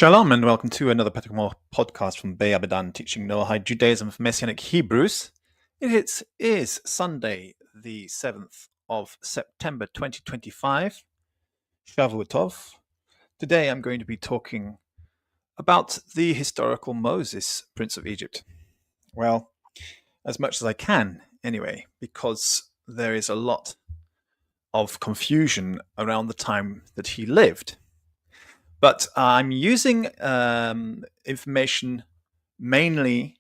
Shalom and welcome to another Petakmor podcast from Bei Abadan, teaching Noahide Judaism for Messianic Hebrews. It is Sunday, the 7th of September 2025, Shavuot Tov. Today I'm going to be talking about the historical Moses, Prince of Egypt. Well, as much as I can, anyway, because there is a lot of confusion around the time that he lived. But I'm using information mainly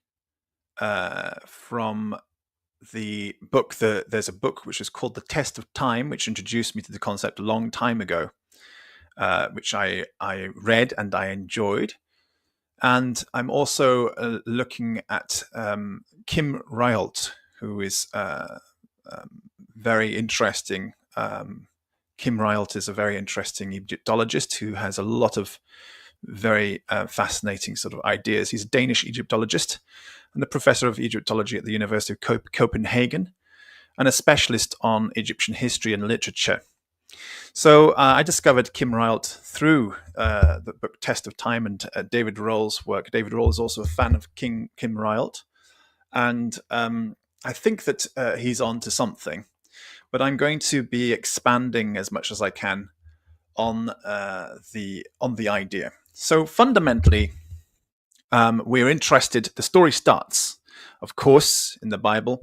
from the book. There's a book which is called The Test of Time, which introduced me to the concept a long time ago, which I read and I enjoyed. And I'm also looking at Kim Ryholt, who is very interesting. Kim Ryholt is a very interesting Egyptologist who has a lot of very fascinating sort of ideas. He's a Danish Egyptologist and a professor of Egyptology at the University of Copenhagen and a specialist on Egyptian history and literature. So I discovered Kim Ryholt through the book Test of Time and David Roll's work. David Roll is also a fan of Kim Ryholt, and I think that he's on to something. But I'm going to be expanding as much as I can on the idea. So fundamentally, we're interested. The story starts, of course, in the Bible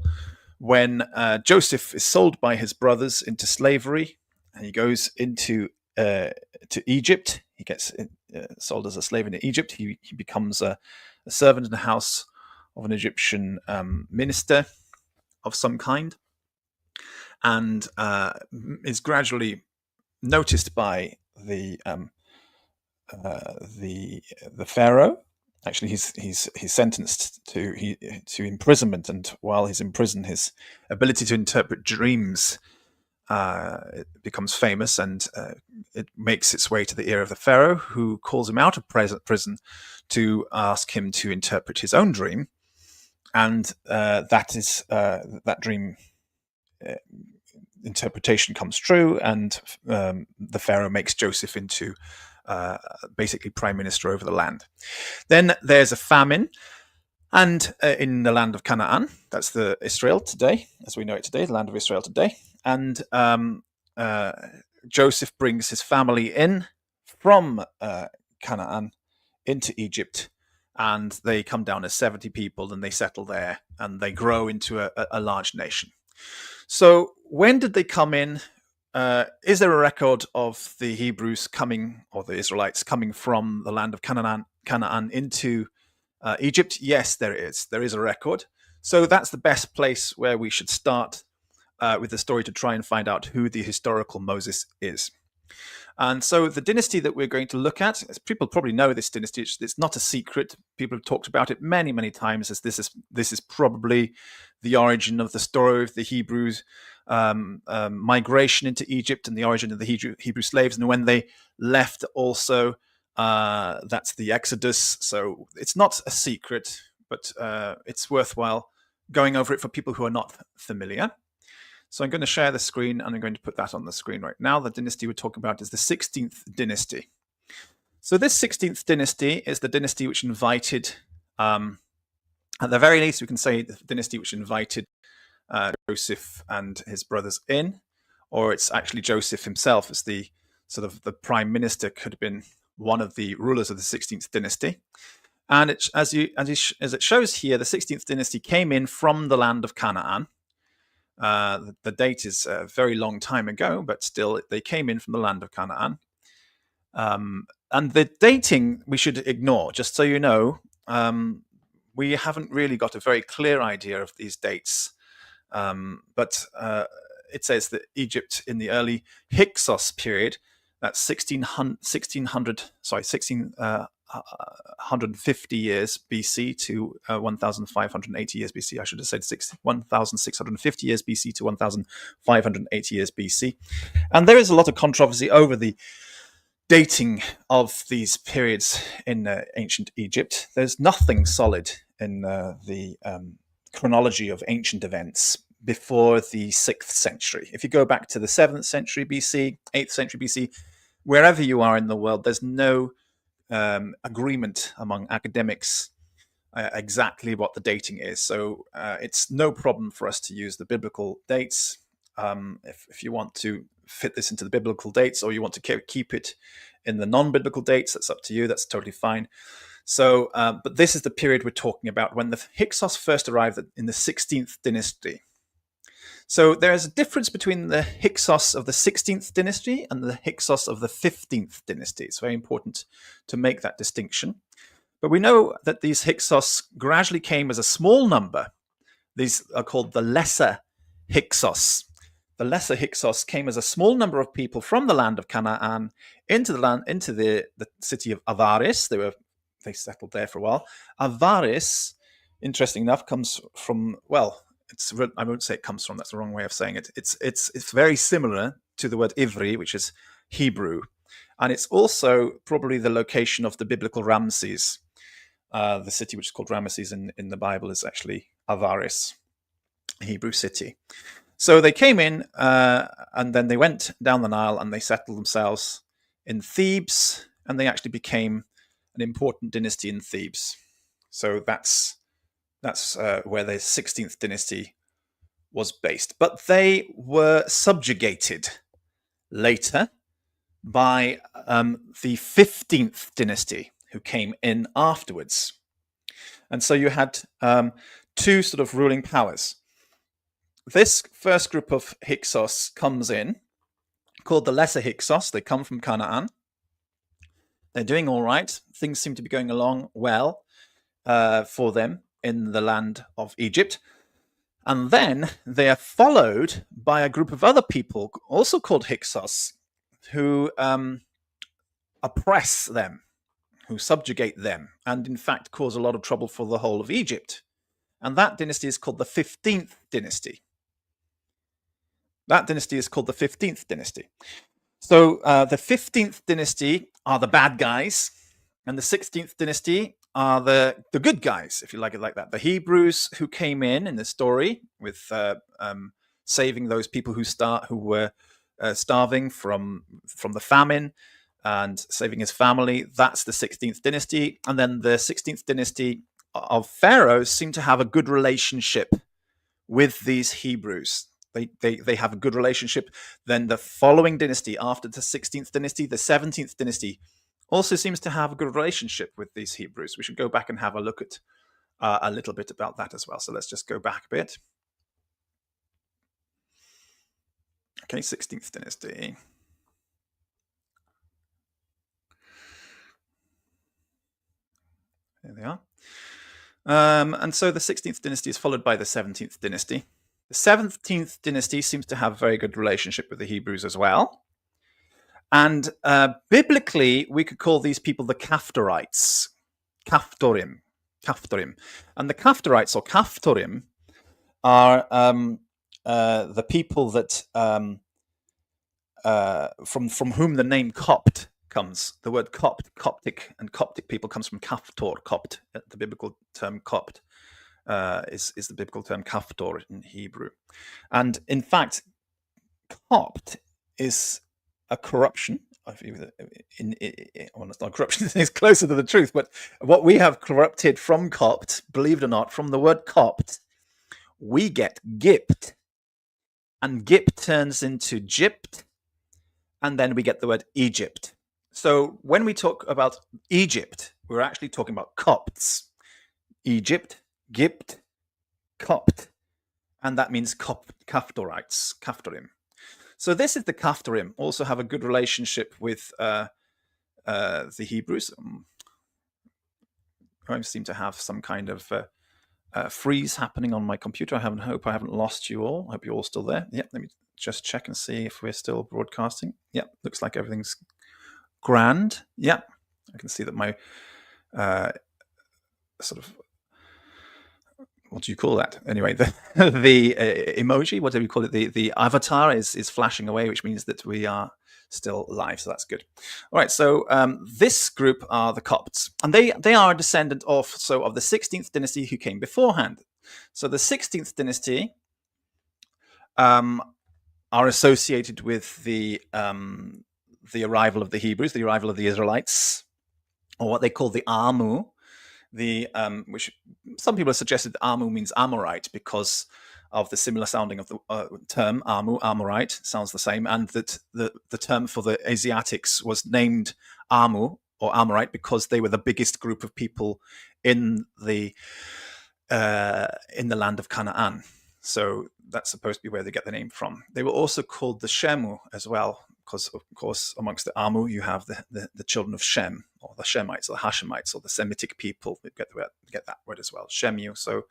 when Joseph is sold by his brothers into slavery, and he goes into to Egypt. He gets sold as a slave into Egypt. He becomes a servant in the house of an Egyptian minister of some kind, and is gradually noticed by the pharaoh. Actually, he's sentenced to imprisonment, and while he's in prison, his ability to interpret dreams it becomes famous, and it makes its way to the ear of the pharaoh, who calls him out of prison to ask him to interpret his own dream, and that dream interpretation comes true, and the pharaoh makes Joseph into basically prime minister over the land. Then there's a famine, and in the land of Canaan, that's the Israel today, as we know it today, the land of Israel today, and Joseph brings his family in from Canaan into Egypt, and they come down as 70 people, and they settle there, and they grow into a large nation. So when did they come in? Is there a record of the Hebrews coming, or the Israelites coming from the land of Canaan into Egypt? Yes, there is. There is a record. So that's the best place where we should start with the story to try and find out who the historical Moses is. And so the dynasty that we're going to look at, as people probably know this dynasty, it's not a secret. People have talked about it many, many times, as this is probably the origin of the story of the Hebrews' migration into Egypt and the origin of the Hebrew slaves. And when they left also, that's the Exodus. So it's not a secret, but it's worthwhile going over it for people who are not familiar. So I'm going to share the screen, and I'm going to put that on the screen right now. The dynasty we're talking about is the 16th dynasty. So this 16th dynasty is the dynasty which invited, at the very least, we can say the dynasty which invited Joseph and his brothers in, or it's actually Joseph himself as the sort of the prime minister, could have been one of the rulers of the 16th dynasty. And as it shows here, the 16th dynasty came in from the land of Canaan. The date is a very long time ago, but still they came in from the land of Canaan. And the dating we should ignore, just so you know. We haven't really got a very clear idea of these dates, but it says that Egypt in the early Hyksos period, that's 1650 years BC to 1580 years BC. I should have said 1650 years BC to 1580 years BC. And there is a lot of controversy over the dating of these periods in ancient Egypt. There's nothing solid in the chronology of ancient events before the 6th century. If you go back to the 7th century BC, 8th century BC, wherever you are in the world, there's no agreement among academics exactly what the dating is. So it's no problem for us to use the biblical dates. If you want to fit this into the biblical dates, or you want to keep it in the non-biblical dates, that's up to you. That's totally fine. So, but this is the period we're talking about when the Hyksos first arrived in the 16th dynasty. So there is a difference between the Hyksos of the 16th dynasty and the Hyksos of the 15th dynasty. It's very important to make that distinction. But we know that these Hyksos gradually came as a small number. These are called the Lesser Hyksos. The Lesser Hyksos came as a small number of people from the land of Canaan into the city of Avaris. They settled there for a while. Avaris, interesting enough, comes from, well, I won't say it comes from, that's the wrong way of saying it. It's very similar to the word Ivri, which is Hebrew. And it's also probably the location of the biblical Ramses. The city which is called Ramesses in the Bible is actually Avaris, a Hebrew city. So they came in and then they went down the Nile and they settled themselves in Thebes, and they actually became an important dynasty in Thebes. So that's where the 16th dynasty was based. But they were subjugated later by the 15th dynasty, who came in afterwards. And so you had two sort of ruling powers. This first group of Hyksos comes in, called the Lesser Hyksos. They come from Canaan. They're doing all right. Things seem to be going along well for them in the land of Egypt. And then they are followed by a group of other people, also called Hyksos, who oppress them, who subjugate them, and in fact cause a lot of trouble for the whole of Egypt. And that dynasty is called the 15th dynasty. That dynasty is called the 15th dynasty. So the 15th dynasty are the bad guys, and the 16th dynasty are the good guys, if you like it like that. The Hebrews who came in the story with saving those people who were starving from the famine and saving his family, that's the 16th dynasty. And then the 16th dynasty of pharaohs seem to have a good relationship with these Hebrews. They have a good relationship. Then the following dynasty after the 16th dynasty, the 17th dynasty, also seems to have a good relationship with these Hebrews. We should go back and have a look at a little bit about that as well. So let's just go back a bit. Okay, 16th dynasty. There they are. And so the 16th dynasty is followed by the 17th dynasty. The 17th dynasty seems to have a very good relationship with the Hebrews as well. And biblically, we could call these people the Caphtorites, Caphtorim. And the Caphtorites or Caphtorim are the people that from whom the name Copt comes. The word Copt, Coptic, and Coptic people comes from Caphtor, Copt. The biblical term Copt is the biblical term Caphtor in Hebrew. And in fact, Copt is a corruption. Well, it's not corruption, it's closer to the truth, but what we have corrupted from Copt, believe it or not, from the word Copt, we get Gipt. And Gipt turns into Gypt, and then we get the word Egypt. So when we talk about Egypt, we're actually talking about Copts. Egypt, Gipt, Copt, and that means Caphtorites, Caphtorim. So this is the Caphtorim, also have a good relationship with the Hebrews. I seem to have some kind of freeze happening on my computer. I hope I haven't lost you all. I hope you're all still there. Yep, let me just check and see if we're still broadcasting. Yep, looks like everything's grand. Yep, I can see that my sort of, what do you call that? Anyway, the emoji, whatever you call it, the avatar is flashing away, which means that we are still live, so that's good. All right, so this group are the Copts, and they are a descendant of the 16th dynasty who came beforehand. So the 16th dynasty are associated with the arrival of the Hebrews, the arrival of the Israelites or what they call the Amu, which some people have suggested Amu means Amorite because of the similar sounding of the term Amu, Amorite, sounds the same, and that the term for the Asiatics was named Amu or Amorite because they were the biggest group of people in the land of Canaan. So that's supposed to be where they get the name from. They were also called the Shemu as well, because of course amongst the Amu you have the children of Shem, or the Shemites, or the Hashemites, or the Semitic people. We get that word as well, Shemu. So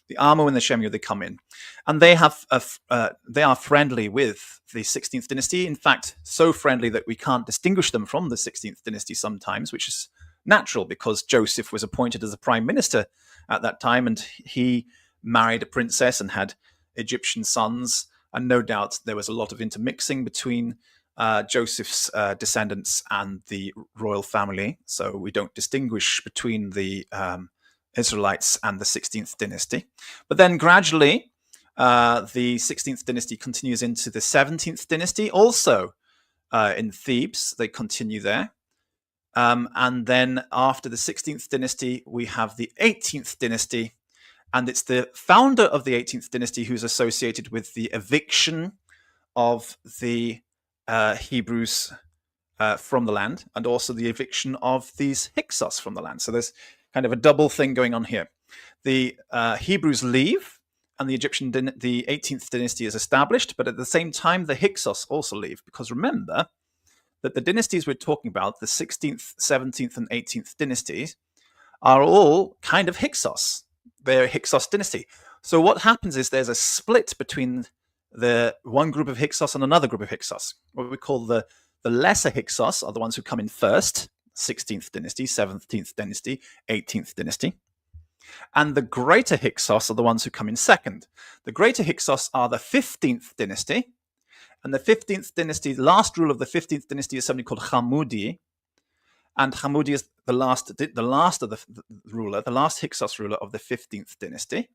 the Amu and the Shemu, they come in, and they are friendly with the 16th dynasty. In fact, so friendly that we can't distinguish them from the 16th dynasty sometimes, which is natural because Joseph was appointed as a prime minister at that time, and he married a princess and had Egyptian sons, and no doubt there was a lot of intermixing between Joseph's descendants and the royal family. So we don't distinguish between the Israelites and the 16th dynasty. But then gradually, the 16th dynasty continues into the 17th dynasty, also in Thebes. They continue there. And then after the 16th dynasty, we have the 18th dynasty. And it's the founder of the 18th dynasty who's associated with the eviction of the Hebrews from the land, and also the eviction of these Hyksos from the land. So there's kind of a double thing going on here. The Hebrews leave, and the 18th dynasty is established, but at the same time, the Hyksos also leave, because remember that the dynasties we're talking about, the 16th, 17th, and 18th dynasties, are all kind of Hyksos. They're a Hyksos dynasty. So what happens is there's a split between the one group of Hyksos and another group of Hyksos. What we call the lesser Hyksos are the ones who come in first, 16th dynasty, 17th dynasty, 18th dynasty. And the greater Hyksos are the ones who come in second. The greater Hyksos are the 15th dynasty. And the 15th dynasty, the last rule of the 15th dynasty is something called Hammudi. And Hammudi is the last of the ruler, the last Hyksos ruler of the 15th dynasty.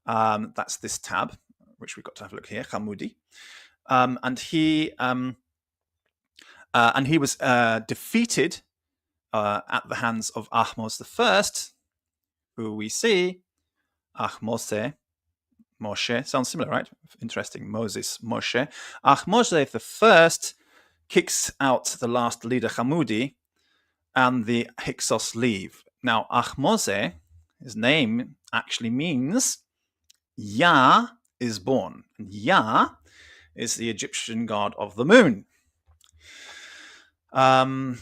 That's this tab, which we've got to have a look here, Hammudi. And he was defeated at the hands of Ahmose I, who we see, Ahmose, Moshe, sounds similar, right? Interesting, Moses, Moshe. Ahmose I kicks out the last leader, Hammudi, and the Hyksos leave. Now, Ahmose, his name actually means Yah is born. And Yah is the Egyptian god of the moon,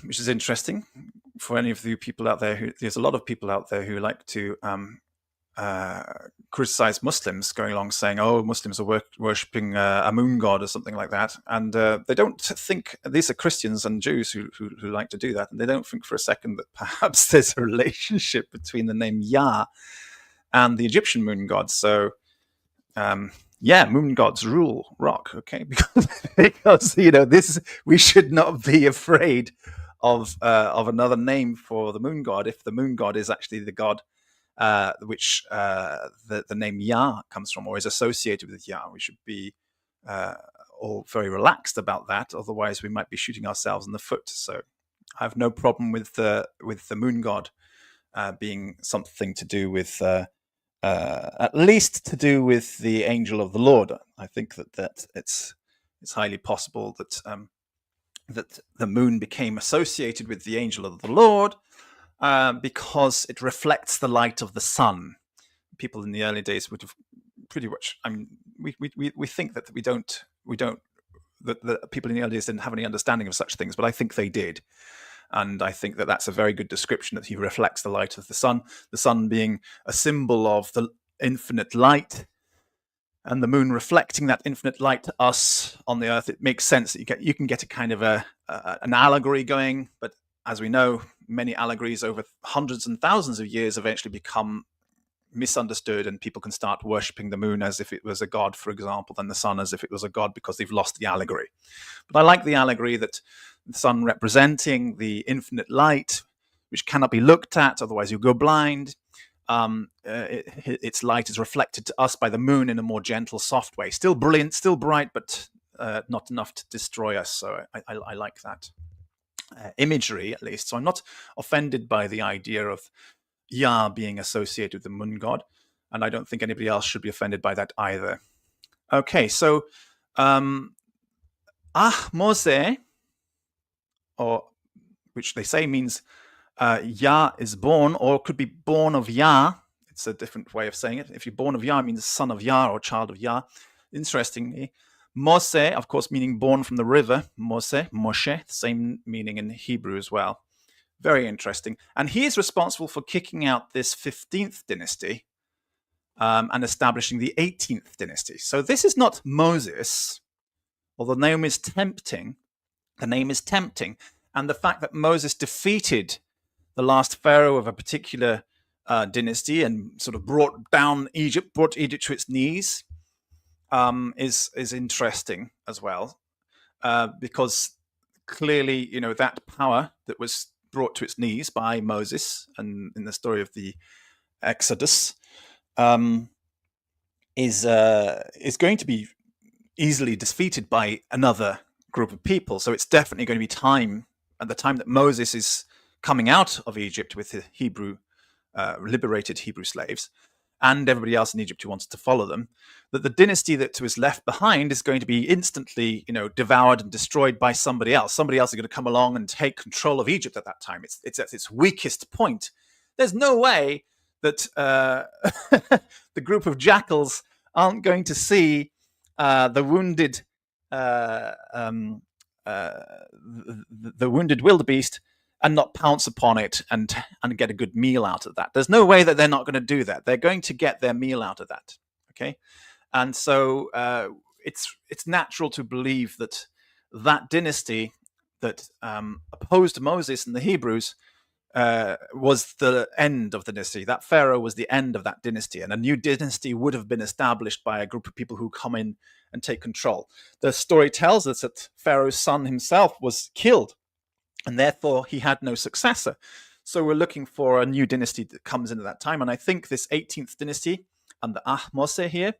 which is interesting for any of you people out there. There's a lot of people out there who like to criticize Muslims, going along saying, "Oh, Muslims are worshipping a moon god" or something like that, and they don't think, these are Christians and Jews who like to do that, and they don't think for a second that perhaps there's a relationship between the name Yah and the Egyptian moon god. So, moon gods rule rock, okay? because we should not be afraid of another name for the moon god if the moon god is actually the god which the name Yah comes from, or is associated with Yah. We should be all very relaxed about that. Otherwise, we might be shooting ourselves in the foot. So I have no problem with the moon god being something to do with, at least to do with the angel of the Lord. I think that it's highly possible that that the moon became associated with the angel of the Lord. Because it reflects the light of the sun. People in the early days would have pretty much. I mean, we think that that the people in the early days didn't have any understanding of such things, but I think they did, and I think that that's a very good description, that he reflects the light of the sun being a symbol of the infinite light, and the moon reflecting that infinite light to us on the earth. It makes sense that you can get a kind of an allegory going, but as we know, many allegories over hundreds and thousands of years eventually become misunderstood, and people can start worshipping the moon as if it was a god, for example, than the sun as if it was a god, because they've lost the allegory. But I like the allegory that the sun representing the infinite light, which cannot be looked at, otherwise you go blind. Its light is reflected to us by the moon in a more gentle, soft way. Still brilliant, still bright, but not enough to destroy us. So I like that. imagery, at least. So I'm not offended by the idea of Ya being associated with the moon god, and I don't think anybody else should be offended by that either. Okay, so Ahmose, or which they say means Ya is born, or could be born of Ya. It's a different way of saying it. If you're born of Ya, it means son of Ya or child of Ya. Interestingly, Mose, of course, meaning born from the river, Moshe, same meaning in Hebrew as well. Very interesting. And he is responsible for kicking out this 15th dynasty and establishing the 18th dynasty. So this is not Moses, although the name is tempting. The name is tempting. And the fact that Moses defeated the last pharaoh of a particular dynasty and sort of brought Egypt to its knees, is interesting as well, because clearly, that power that was brought to its knees by Moses, and in the story of the Exodus, is going to be easily defeated by another group of people. So it's definitely going to be time, at the time that Moses is coming out of Egypt with the liberated Hebrew slaves, and everybody else in Egypt who wants to follow them, that the dynasty that was left behind is going to be instantly, devoured and destroyed by somebody else. Somebody else is going to come along and take control of Egypt at that time. It's at its weakest point. There's no way that the group of jackals aren't going to see the wounded wildebeest and not pounce upon it and get a good meal out of that. There's no way that they're not going to do that. They're going to get their meal out of that. Okay, and so it's natural to believe that dynasty that opposed Moses and the Hebrews was the end of the dynasty. That pharaoh was the end of that dynasty, and a new dynasty would have been established by a group of people who come in and take control. The story tells us that Pharaoh's son himself was killed, and therefore he had no successor. So we're looking for a new dynasty that comes into that time. And I think this 18th dynasty and the Ahmose here,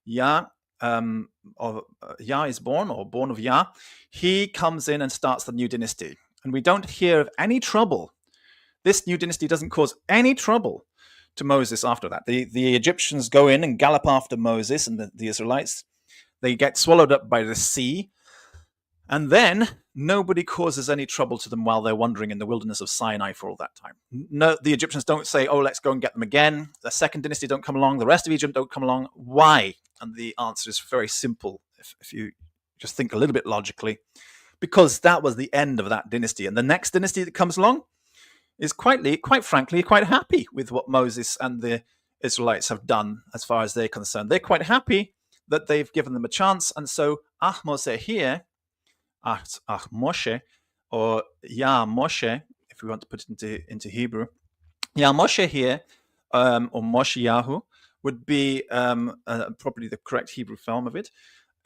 Ya is born, or born of Ya, he comes in and starts the new dynasty. And we don't hear of any trouble. This new dynasty doesn't cause any trouble to Moses after that. The Egyptians go in and gallop after Moses and the Israelites. They get swallowed up by the sea. And then nobody causes any trouble to them while they're wandering in the wilderness of Sinai for all that time. No, the Egyptians don't say, oh, let's go and get them again. The second dynasty don't come along. The rest of Egypt don't come along. Why? And the answer is very simple, if you just think a little bit logically. Because that was the end of that dynasty. And the next dynasty that comes along is quite frankly, quite happy with what Moses and the Israelites have done as far as they're concerned. They're quite happy that they've given them a chance. And so Ahmose here, Moshe, or Ya Moshe, if we want to put it into Hebrew, Ya Moshe here, or Moshiyahu, would be probably the correct Hebrew form of it.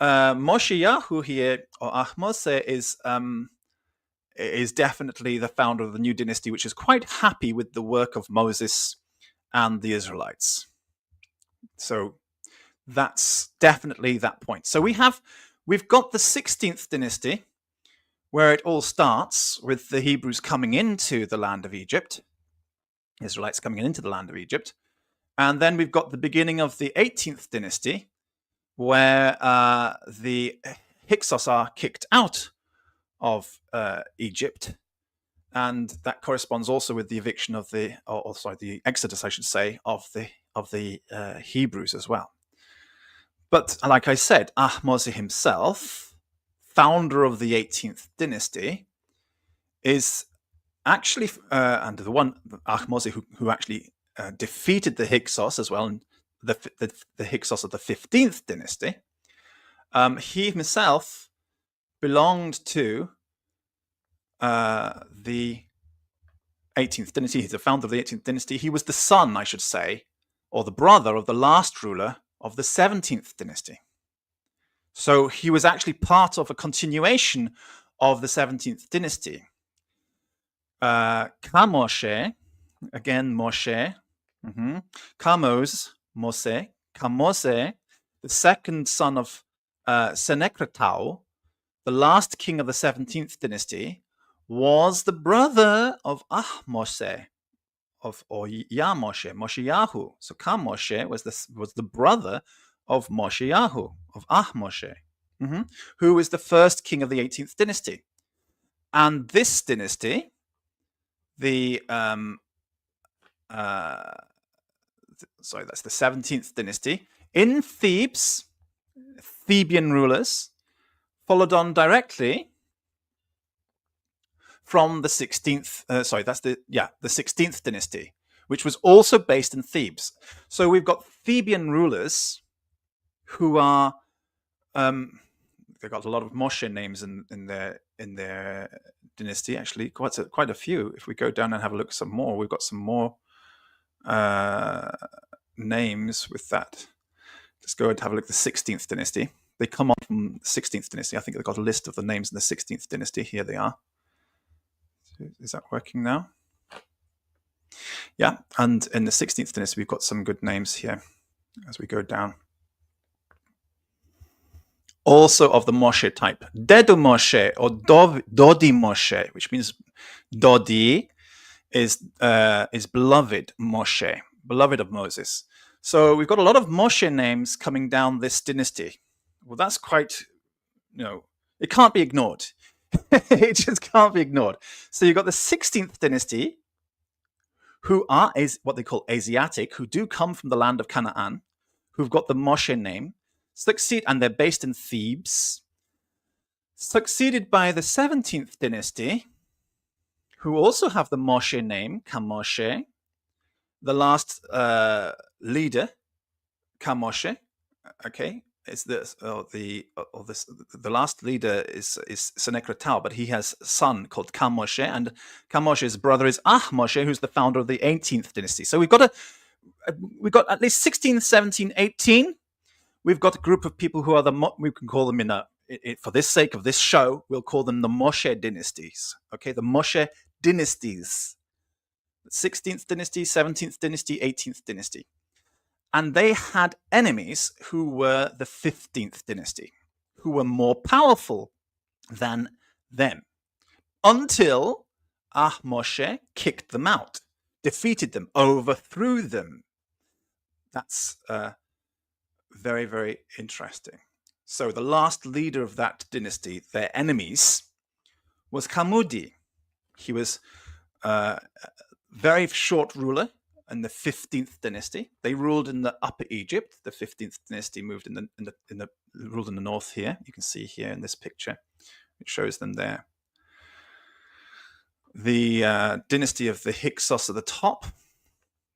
Moshiyahu here, or Ahmose, is definitely the founder of the new dynasty, which is quite happy with the work of Moses and the Israelites. So that's definitely that point. So we've got the 16th dynasty, where it all starts with the Hebrews coming into the land of Egypt, Israelites coming into the land of Egypt. And then we've got the beginning of the 18th dynasty, where the Hyksos are kicked out of Egypt. And that corresponds also with the eviction of the exodus, I should say, of the Hebrews as well. But like I said, Ahmose himself, founder of the 18th dynasty, is actually, and the one Ahmose who actually defeated the Hyksos as well, and the Hyksos of the 15th dynasty, he himself belonged to the 18th dynasty. He's the founder of the 18th dynasty. He was the son, I should say, or the brother of the last ruler of the 17th dynasty. So he was actually part of a continuation of the 17th dynasty. Kamoshe, again Moshe, Kamose, the second son of Senekretau, the last king of the 17th dynasty, was the brother of Moshe, or Moshe, Mosheyahu. So Moshe was the brother of Mosheyahu, of Moshe, who was the first king of the 18th dynasty. And this dynasty, the that's the 17th dynasty in Thebes, Theban rulers followed on directly from the 16th. That's the 16th dynasty, which was also based in Thebes. So we've got Theban rulers who are they've got a lot of Moshe names in their dynasty. Actually, quite a few. If we go down and have a look at some more, we've got some more names with that. Let's go and have a look at the 16th dynasty. They come on from the 16th dynasty. I think they've got a list of the names in the 16th dynasty. Here they are. Is that working now? Yeah, and in the 16th dynasty, we've got some good names here as we go down. Also of the Moshe type. Dedu Moshe or Dodi Moshe, which means Dodi is beloved Moshe, beloved of Moses. So we've got a lot of Moshe names coming down this dynasty. Well, that's quite, it can't be ignored. It just can't be ignored. So you've got the 16th dynasty, who are what they call Asiatic, who do come from the land of Canaan, who've got the Moshe name, and they're based in Thebes, succeeded by the 17th dynasty, who also have the Moshe name, Kamoshe. The last leader, Kamoshe, okay, is the last leader is Senecretao, but he has a son called Kamoshe, and Kamoshe's brother is Moshe, who's the founder of the 18th dynasty. So we've got at least 16, 17, 18. We've got a group of people who are we can call them for this sake of this show, we'll call them the Moshe dynasties. Okay, the Moshe dynasties. 16th dynasty, 17th dynasty, 18th dynasty. And they had enemies who were the 15th dynasty, who were more powerful than them, until Moshe kicked them out, defeated them, overthrew them. That's very, very interesting. So the last leader of that dynasty, their enemies, was Kamudi. He was a very short ruler in the 15th dynasty. They ruled in the Upper Egypt. The 15th dynasty moved ruled in the north here. You can see here in this picture. It shows them there. The dynasty of the Hyksos at the top,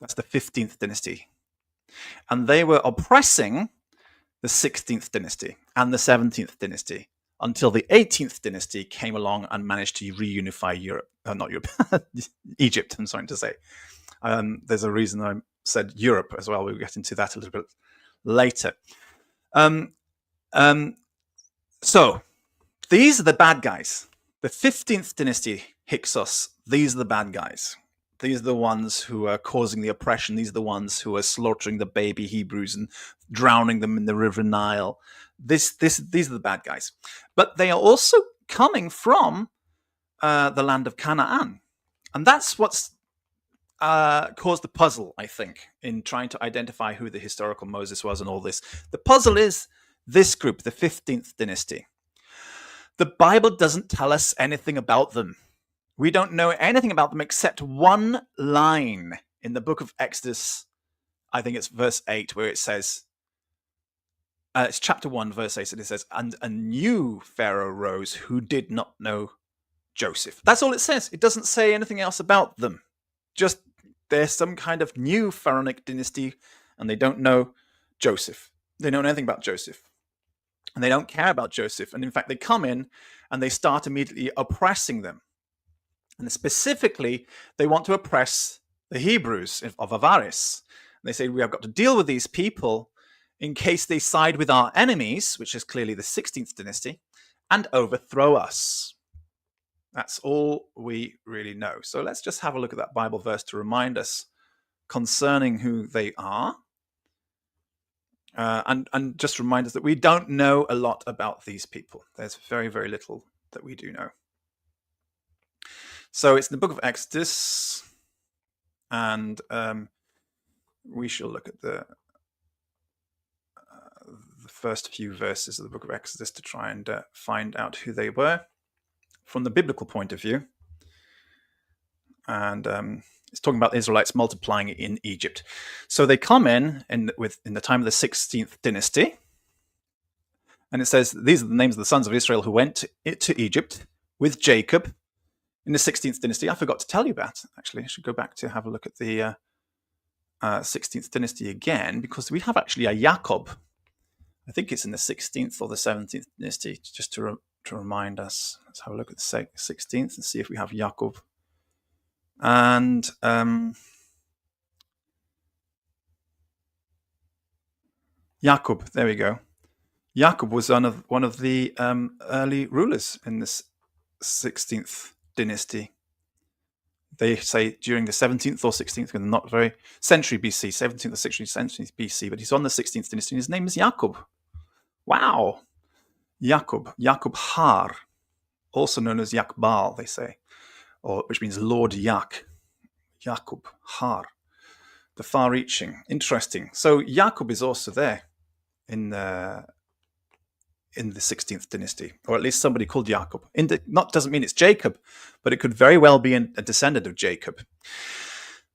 that's the 15th dynasty. And they were oppressing the 16th dynasty and the 17th dynasty until the 18th dynasty came along and managed to reunify Europe. Not Europe, Egypt, I'm sorry to say. There's a reason I said Europe as well. We'll get into that a little bit later. So these are the bad guys. The 15th dynasty, Hyksos, these are the bad guys. These are the ones who are causing the oppression. These are the ones who are slaughtering the baby Hebrews and drowning them in the river Nile. These are the bad guys. But they are also coming from the land of Canaan. And that's what's caused the puzzle, I think, in trying to identify who the historical Moses was and all this. The puzzle is this group, the 15th dynasty. The Bible doesn't tell us anything about them. We don't know anything about them except one line in the book of Exodus. I think it's verse 8, where it says, it's chapter 1, verse 8, and it says, and a new Pharaoh rose who did not know Joseph. That's all it says. It doesn't say anything else about them. Just there's some kind of new pharaonic dynasty, and they don't know Joseph. They don't know anything about Joseph. And they don't care about Joseph. And in fact, they come in and they start immediately oppressing them. And specifically, they want to oppress the Hebrews of Avaris. And they say, we have got to deal with these people in case they side with our enemies, which is clearly the 16th dynasty, and overthrow us. That's all we really know. So let's just have a look at that Bible verse to remind us concerning who they are. And just remind us that we don't know a lot about these people. There's very, very little that we do know. So it's in the book of Exodus, and we shall look at the first few verses of the book of Exodus to try and find out who they were from the biblical point of view. And it's talking about the Israelites multiplying in Egypt. So they come in the time of the 16th dynasty. And it says, these are the names of the sons of Israel who went to Egypt with Jacob in the 16th dynasty. I forgot to tell you that, actually. I should go back to have a look at the 16th dynasty again, because we have actually a Jacob. I think it's in the 16th or the 17th dynasty, just to remind us. Let's have a look at the 16th and see if we have Jacob. And Jacob, there we go. Jacob was one of the early rulers in this 16th dynasty. They say during the 17th or 16th, not very century BC, 17th or 16th century BC, but he's on the 16th dynasty, and his name is Jacob. Wow. Jacob Har, also known as Yakbal, they say, which means Lord Jacob Har, the far-reaching. Interesting. So Jacob is also there in the 16th dynasty, or at least somebody called Jacob. Doesn't mean it's Jacob, but it could very well be a descendant of Jacob.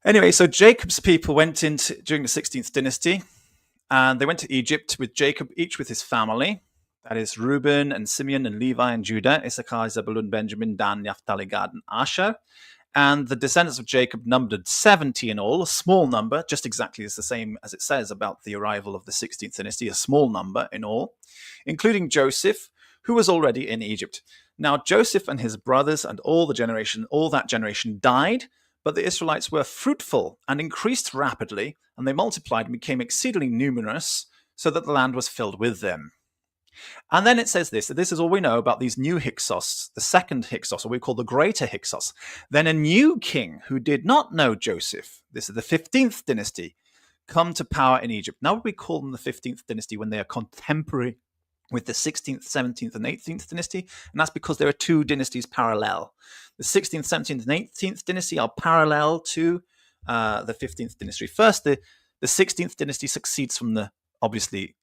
Anyway, so Jacob's people went into during the 16th dynasty, and they went to Egypt with Jacob, each with his family. That is Reuben and Simeon and Levi and Judah, Issachar, Zebulun, Benjamin, Dan, Naphtali, Gad, and Asher. And the descendants of Jacob numbered 70 in all, a small number, just exactly as the same as it says about the arrival of the 16th dynasty, a small number in all, including Joseph, who was already in Egypt. Now, Joseph and his brothers and all that generation died, but the Israelites were fruitful and increased rapidly, and they multiplied and became exceedingly numerous, so that the land was filled with them. And then it says this is all we know about these new Hyksos, the second Hyksos, or we call the greater Hyksos. Then a new king who did not know Joseph, this is the 15th dynasty, come to power in Egypt. Now we call them the 15th dynasty when they are contemporary with the 16th, 17th, and 18th dynasty, and that's because there are two dynasties parallel. The 16th, 17th, and 18th dynasty are parallel to the 15th dynasty. First, the 16th dynasty succeeds from the, obviously,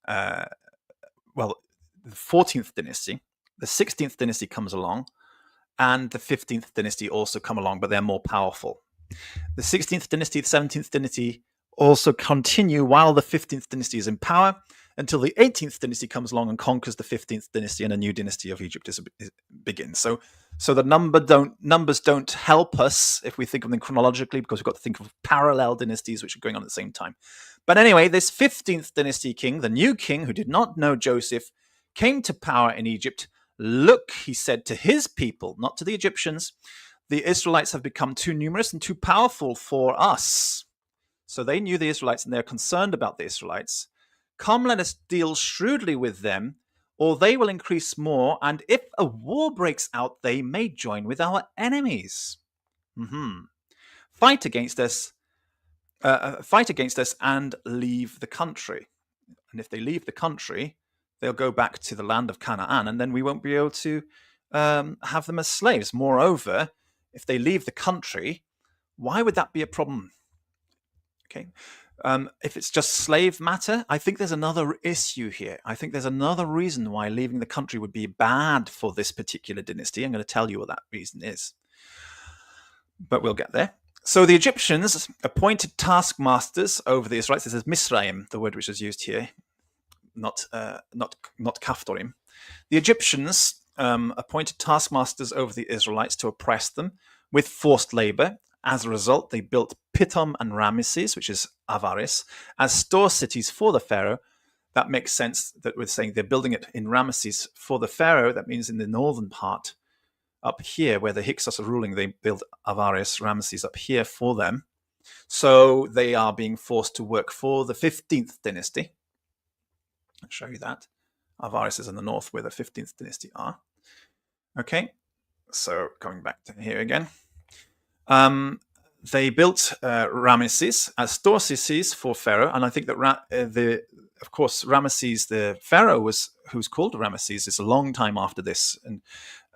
the 14th dynasty. The 16th dynasty comes along, and the 15th dynasty also come along, but they're more powerful. The 16th dynasty, the 17th dynasty also continue while the 15th dynasty is in power, until the 18th dynasty comes along and conquers the 15th dynasty, and a new dynasty of Egypt begins. So the numbers don't help us if we think of them chronologically, because we've got to think of parallel dynasties which are going on at the same time. But anyway, this 15th dynasty king, the new king who did not know Joseph, came to power in Egypt. Look, he said to his people, not to the Egyptians, the Israelites have become too numerous and too powerful for us. So they knew the Israelites, and they're concerned about the Israelites. Come, let us deal shrewdly with them, or they will increase more, and if a war breaks out, they may join with our enemies. Fight against us and leave the country. And if they leave the country, they'll go back to the land of Canaan, and then we won't be able to have them as slaves. Moreover, if they leave the country, why would that be a problem? Okay. If it's just slave matter, I think there's another issue here. I think there's another reason why leaving the country would be bad for this particular dynasty. I'm going to tell you what that reason is, but we'll get there. So the Egyptians appointed taskmasters over the Israelites. This is Misraim, the word which is used here, not Kaftorim. The Egyptians appointed taskmasters over the Israelites to oppress them with forced labor. As a result, they built Pithom and Ramesses, which is Avaris, as store cities for the Pharaoh. That makes sense that we're saying they're building it in Ramesses for the Pharaoh. That means in the northern part, up here, where the Hyksos are ruling, they build Avaris, Ramesses up here for them. So they are being forced to work for the 15th dynasty. I'll show you that. Avaris is in the north, where the 15th dynasty are. Okay, so coming back to here again. They built Ramesses as store cities for Pharaoh, and I think that of course Ramesses, the Pharaoh who's called Ramesses, is a long time after this, and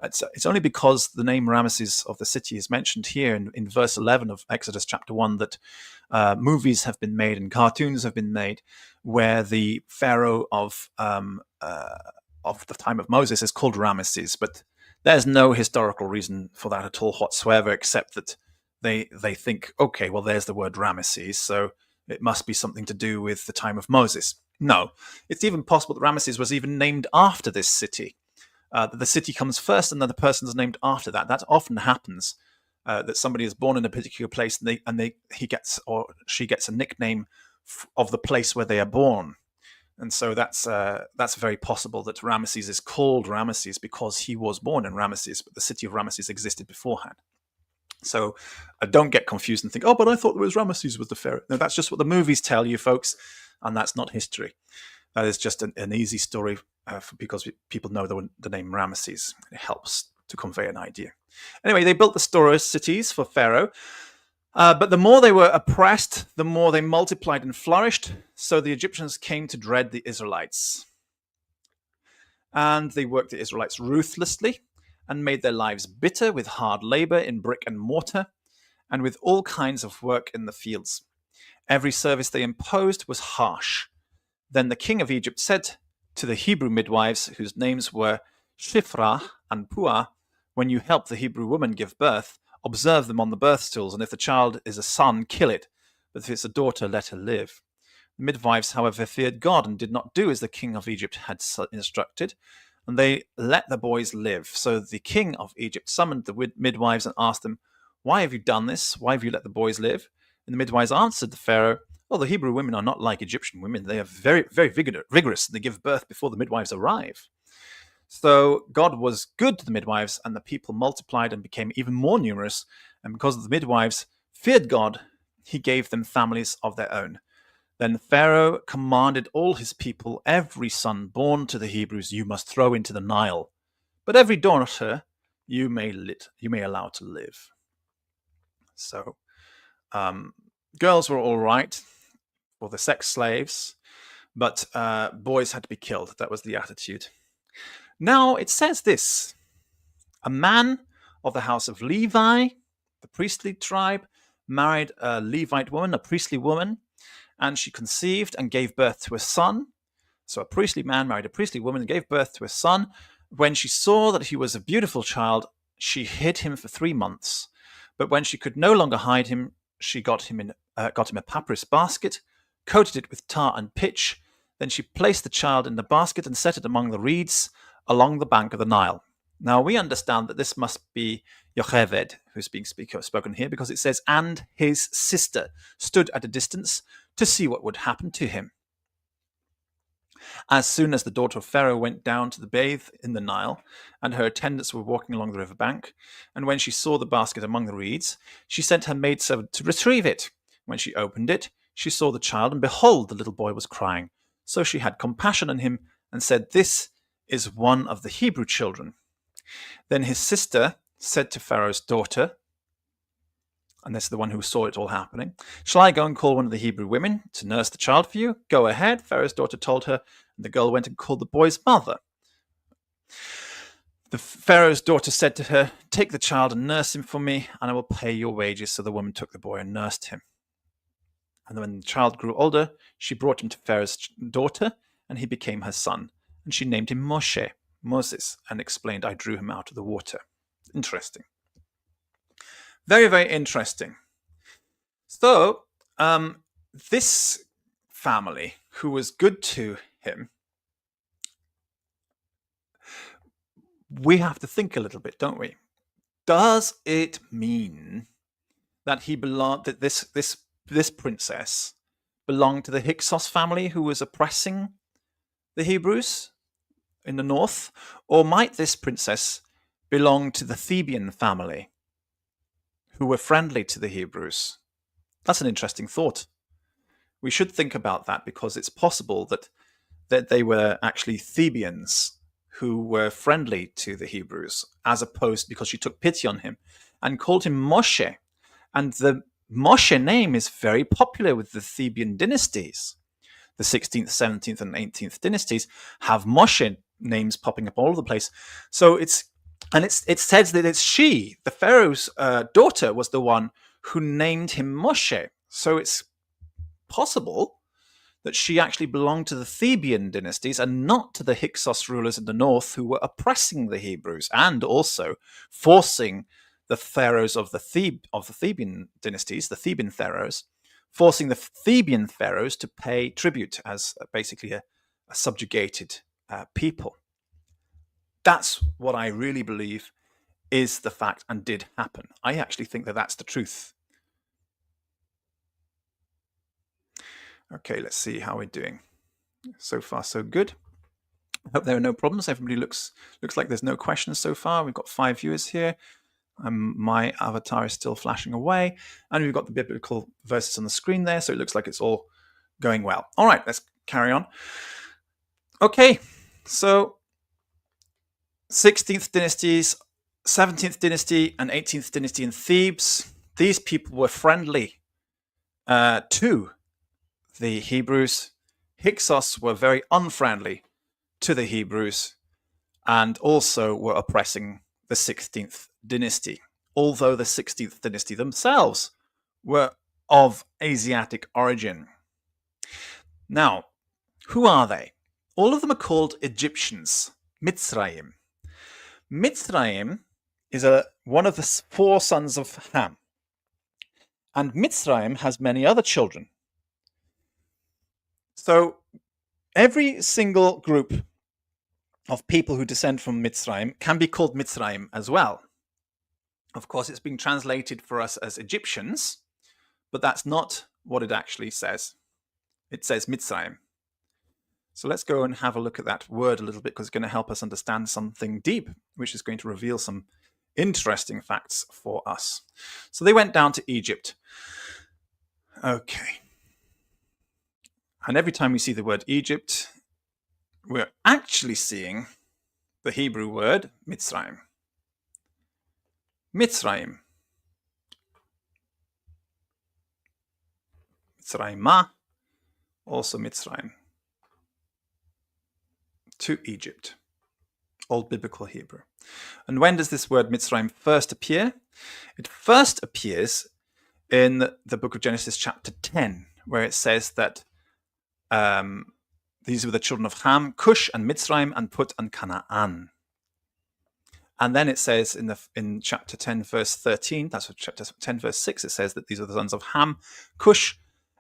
It's only because the name Ramesses of the city is mentioned here in verse 11 of Exodus chapter 1 that movies have been made and cartoons have been made where the Pharaoh of the time of Moses is called Ramesses. But there's no historical reason for that at all whatsoever, except that they think, okay, well, there's the word Ramesses, so it must be something to do with the time of Moses. No, it's even possible that Ramesses was even named after this city. The city comes first and then the person's named after that. That often happens, that somebody is born in a particular place and he gets or she gets a nickname of the place where they are born. And so that's very possible that Ramesses is called Ramesses because he was born in Ramesses, but the city of Ramesses existed beforehand. So don't get confused and think, oh, but I thought it was Ramesses was the pharaoh. No, that's just what the movies tell you, folks, and that's not history. That is just an easy story because people know the name Ramesses. It helps to convey an idea. Anyway, they built the storage cities for Pharaoh, but the more they were oppressed, the more they multiplied and flourished. So the Egyptians came to dread the Israelites. And they worked the Israelites ruthlessly and made their lives bitter with hard labor in brick and mortar and with all kinds of work in the fields. Every service they imposed was harsh. Then the king of Egypt said to the Hebrew midwives, whose names were Shiphrah and Puah, when you help the Hebrew woman give birth, observe them on the birth stools, and if the child is a son, kill it. But if it's a daughter, let her live. The midwives, however, feared God and did not do as the king of Egypt had instructed, and they let the boys live. So the king of Egypt summoned the midwives and asked them, why have you done this? Why have you let the boys live? And the midwives answered the Pharaoh, well, the Hebrew women are not like Egyptian women. They are very, very vigorous. They give birth before the midwives arrive. So God was good to the midwives, and the people multiplied and became even more numerous. And because the midwives feared God, he gave them families of their own. Then Pharaoh commanded all his people, every son born to the Hebrews you must throw into the Nile, but every daughter you may allow to live. So girls were all right for the sex slaves, but boys had to be killed. That was the attitude. Now it says this: a man of the house of Levi, the priestly tribe, married a Levite woman, a priestly woman, and she conceived and gave birth to a son. So a priestly man married a priestly woman and gave birth to a son. When she saw that he was a beautiful child, she hid him for 3 months. But when she could no longer hide him, she got him a papyrus basket, coated it with tar and pitch. Then she placed the child in the basket and set it among the reeds along the bank of the Nile. Now we understand that this must be Yocheved who's being spoken here, because it says, and his sister stood at a distance to see what would happen to him. As soon as the daughter of Pharaoh went down to bathe in the Nile, and her attendants were walking along the river bank, and when she saw the basket among the reeds, she sent her maidservant to retrieve it. When she opened it, she saw the child, and behold, the little boy was crying. So she had compassion on him and said, this is one of the Hebrew children. Then his sister said to Pharaoh's daughter, and this is the one who saw it all happening, shall I go and call one of the Hebrew women to nurse the child for you? Go ahead, Pharaoh's daughter told her, and the girl went and called the boy's mother. The Pharaoh's daughter said to her, take the child and nurse him for me, and I will pay your wages. So the woman took the boy and nursed him. And when the child grew older, she brought him to Pharaoh's daughter, and he became her son. And she named him Moshe, Moses, and explained, I drew him out of the water. Interesting. Very, very interesting. So, this family, who was good to him, we have to think a little bit, don't we? Does it mean that he belonged, that this princess belonged to the Hyksos family who was oppressing the Hebrews in the north? Or might this princess belong to the Theban family who were friendly to the Hebrews? That's an interesting thought. We should think about that, because it's possible that they were actually Thebans who were friendly to the Hebrews, as opposed, because she took pity on him and called him Moshe. And the Moshe name is very popular with the Theban dynasties. The 16th, 17th, and 18th dynasties have Moshe names popping up all over the place. So it's And it says that it's she, the Pharaoh's daughter, was the one who named him Moshe. So it's possible that she actually belonged to the Theban dynasties and not to the Hyksos rulers in the north who were oppressing the Hebrews and also forcing the pharaohs of the Theban dynasties, the Theban pharaohs, forcing the Theban pharaohs to pay tribute as basically a subjugated people. That's what I really believe is the fact and did happen. I actually think that that's the truth. Okay, let's see how we're doing. So far, so good. I hope there are no problems. Everybody looks like there's no questions so far. We've got 5 viewers here. My avatar is still flashing away. And we've got the biblical verses on the screen there, so it looks like it's all going well. All right, let's carry on. Okay, so 16th dynasties, 17th dynasty, and 18th dynasty in Thebes. These people were friendly to the Hebrews. Hyksos were very unfriendly to the Hebrews and also were oppressing the 16th dynasty, although the 16th dynasty themselves were of Asiatic origin. Now, who are they? All of them are called Egyptians, Mitzrayim. Mitzrayim is one of the 4 sons of Ham. And Mitzrayim has many other children. So every single group of people who descend from Mitzrayim can be called Mitzrayim as well. Of course, it's being translated for us as Egyptians, but that's not what it actually says. It says Mitzrayim. So let's go and have a look at that word a little bit, because it's going to help us understand something deep, which is going to reveal some interesting facts for us. So they went down to Egypt. Okay. And every time we see the word Egypt, we're actually seeing the Hebrew word Mitzrayim. Mitzrayim. Mitzrayimah, also Mitzrayim. To Egypt. Old Biblical Hebrew. And when does this word Mitzrayim first appear? It first appears in the book of Genesis chapter 10, where it says that these were the children of Ham, Cush and Mitzrayim and Put and Canaan. And then it says in chapter 10, verse 13, that's what chapter 10, verse 6, it says that these are the sons of Ham, Cush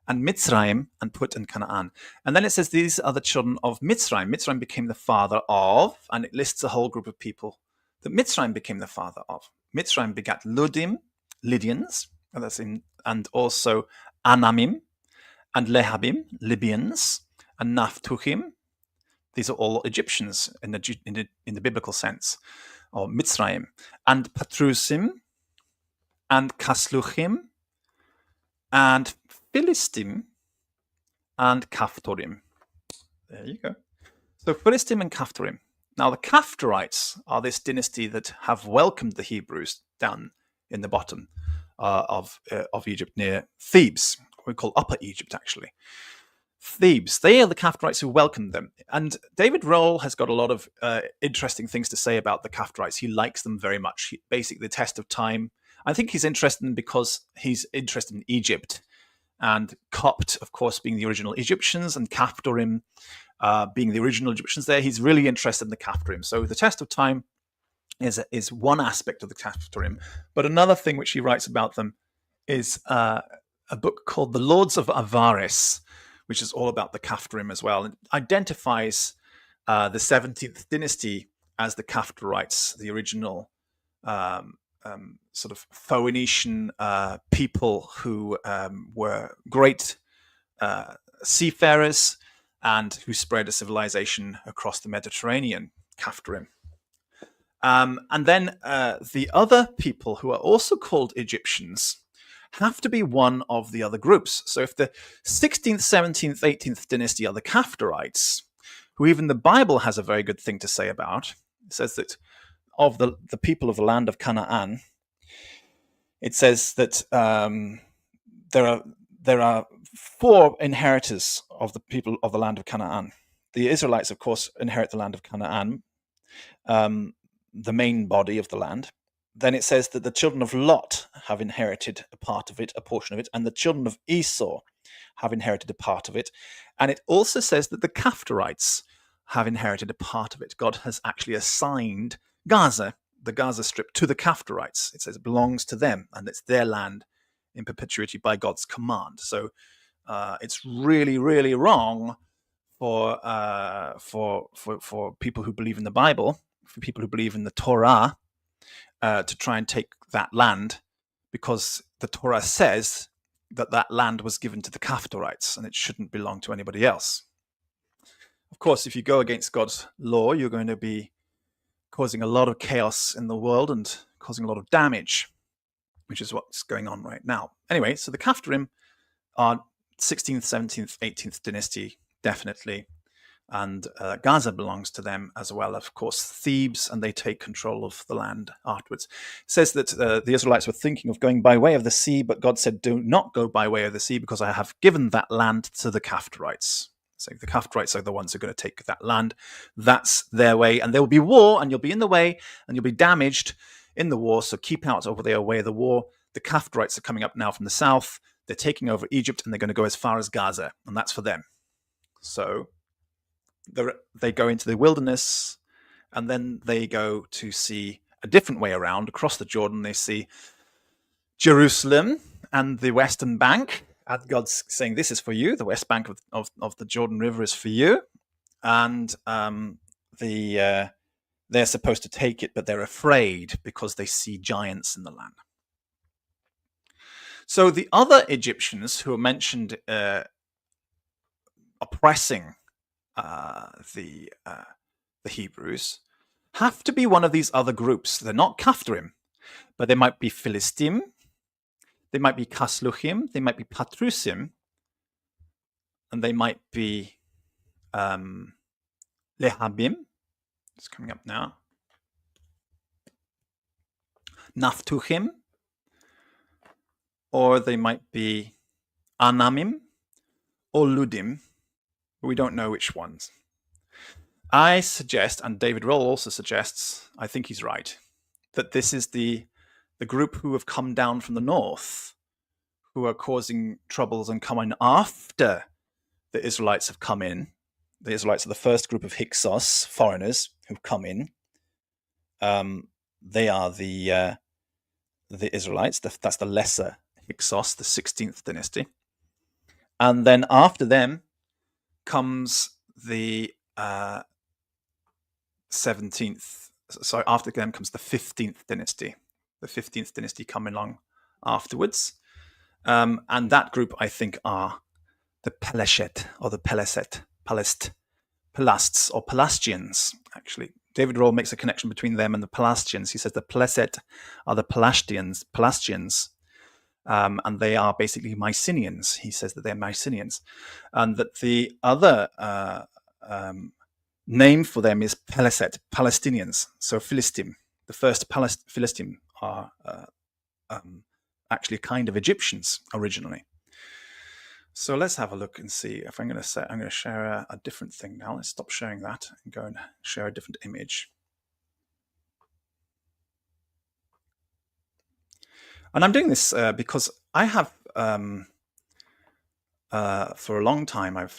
and Mitzrayim and Put and Canaan. And then it says these are the children of Mitzrayim. Mitzrayim became the father of, and it lists a whole group of people that Mitzrayim became the father of. Mitzrayim begat Ludim, Lydians, and also Anamim, and Lehabim, Libyans, and Naphtuhim. These are all Egyptians in the biblical sense, or Mitzrayim, and Patrusim, and Kasluchim, and Philistim, and Caphtorim. There you go. So Philistim and Caphtorim. Now the Caphtorites are this dynasty that have welcomed the Hebrews down in the bottom of Egypt near Thebes. We call Upper Egypt, actually. Thebes. They are the Caphtorites who welcomed them. And David Rohl has got a lot of interesting things to say about the Caphtorites. He likes them very much. Basically, the test of time. I think he's interested in because he's interested in Egypt. And Copt, of course, being the original Egyptians, and Caphtorim being the original Egyptians there. He's really interested in the Caphtorim. So the test of time is one aspect of the Caphtorim. But another thing which he writes about them is a book called The Lords of Avaris, which is all about the Caphtorim as well. It identifies the 17th dynasty as the Caphtorites, the original sort of Phoenician people who were great seafarers and who spread a civilization across the Mediterranean, Caphtorim. And then the other people who are also called Egyptians have to be one of the other groups. So if the 16th, 17th, 18th dynasty are the Caphtorites, who even the Bible has a very good thing to say about, it says that of the people of the land of Canaan, it says that there are 4 inheritors of the people of the land of Canaan. The Israelites, of course, inherit the land of Canaan. the main body of the land. Then it says that the children of Lot have inherited a part of it, a portion of it, and the children of Esau have inherited a part of it. And it also says that the Kaftarites have inherited a part of it. God has actually assigned Gaza, the Gaza Strip, to the Kaftarites. It says it belongs to them, and it's their land in perpetuity by God's command. So it's really, really wrong for people who believe in the Bible, for people who believe in the Torah, to try and take that land, because the Torah says that that land was given to the Kaftarites and it shouldn't belong to anybody else. Of course, if you go against God's law, you're going to be causing a lot of chaos in the world and causing a lot of damage, which is what's going on right now. Anyway, so the Kaftarim are 16th, 17th, 18th dynasty, definitely. And Gaza belongs to them as well, of course, Thebes, and they take control of the land afterwards. It says that the Israelites were thinking of going by way of the sea, but God said, do not go by way of the sea, because I have given that land to the Kaftarites. So the Kaftarites are the ones who are going to take that land. That's their way, and there will be war, and you'll be in the way, and you'll be damaged in the war, so keep out over their way of the war. The Kaftarites are coming up now from the south. They're taking over Egypt, and they're going to go as far as Gaza, and that's for them. So they go into the wilderness, and then they go to see a different way around. Across the Jordan, they see Jerusalem and the western bank. And God's saying, this is for you. The west bank of the Jordan River is for you. And they're supposed to take it, but they're afraid because they see giants in the land. So the other Egyptians who are mentioned oppressing the Hebrews have to be one of these other groups. They're not Kaftarim, but they might be Philistim, they might be Kasluchim, they might be Patrusim, and they might be Lehabim. It's coming up now. Naphtuchim, or they might be Anamim or Ludim. We don't know which ones. I suggest, and David Roll also suggests, I think he's right, that this is the group who have come down from the north, who are causing troubles and coming after the Israelites have come in. The Israelites are the first group of Hyksos, foreigners, who've come in. They are the Israelites. That's the lesser Hyksos, the 16th dynasty. And then after them comes the 17th. Sorry, after them comes the 15th dynasty. The 15th dynasty coming along afterwards. And that group, I think, are the Peleshet or the Peleset, Pelasts or Pelasgians, actually. David Roll makes a connection between them and the Pelasgians. He says the Peleset are the Pelasgians, and they are basically Mycenaeans. He says that they're Mycenaeans. And that the other name for them is Peleset, Palestinians. So Philistim, the first Philistim are actually kind of Egyptians originally. So let's have a look and see if I'm going to share a different thing now. Let's stop sharing that and go and share a different image. And I'm doing this because I have, for a long time, I've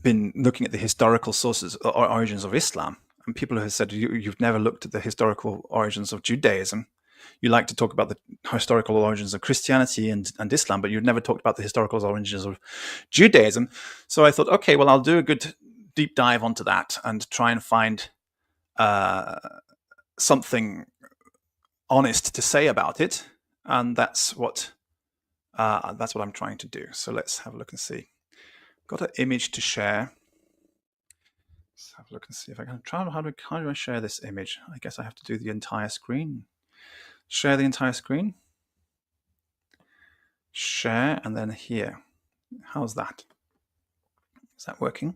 been looking at the historical sources or origins of Islam. And people have said, you've never looked at the historical origins of Judaism. You like to talk about the historical origins of Christianity and Islam, but you've never talked about the historical origins of Judaism. So I thought, okay, well, I'll do a good deep dive onto that and try and find something honest to say about it. And that's what I'm trying to do. So let's have a look and see. Got an image to share. Let's have a look and see if I can try. How do I share this image? I guess I have to do the entire screen. Share the entire screen. Share, and then here. How's that? Is that working?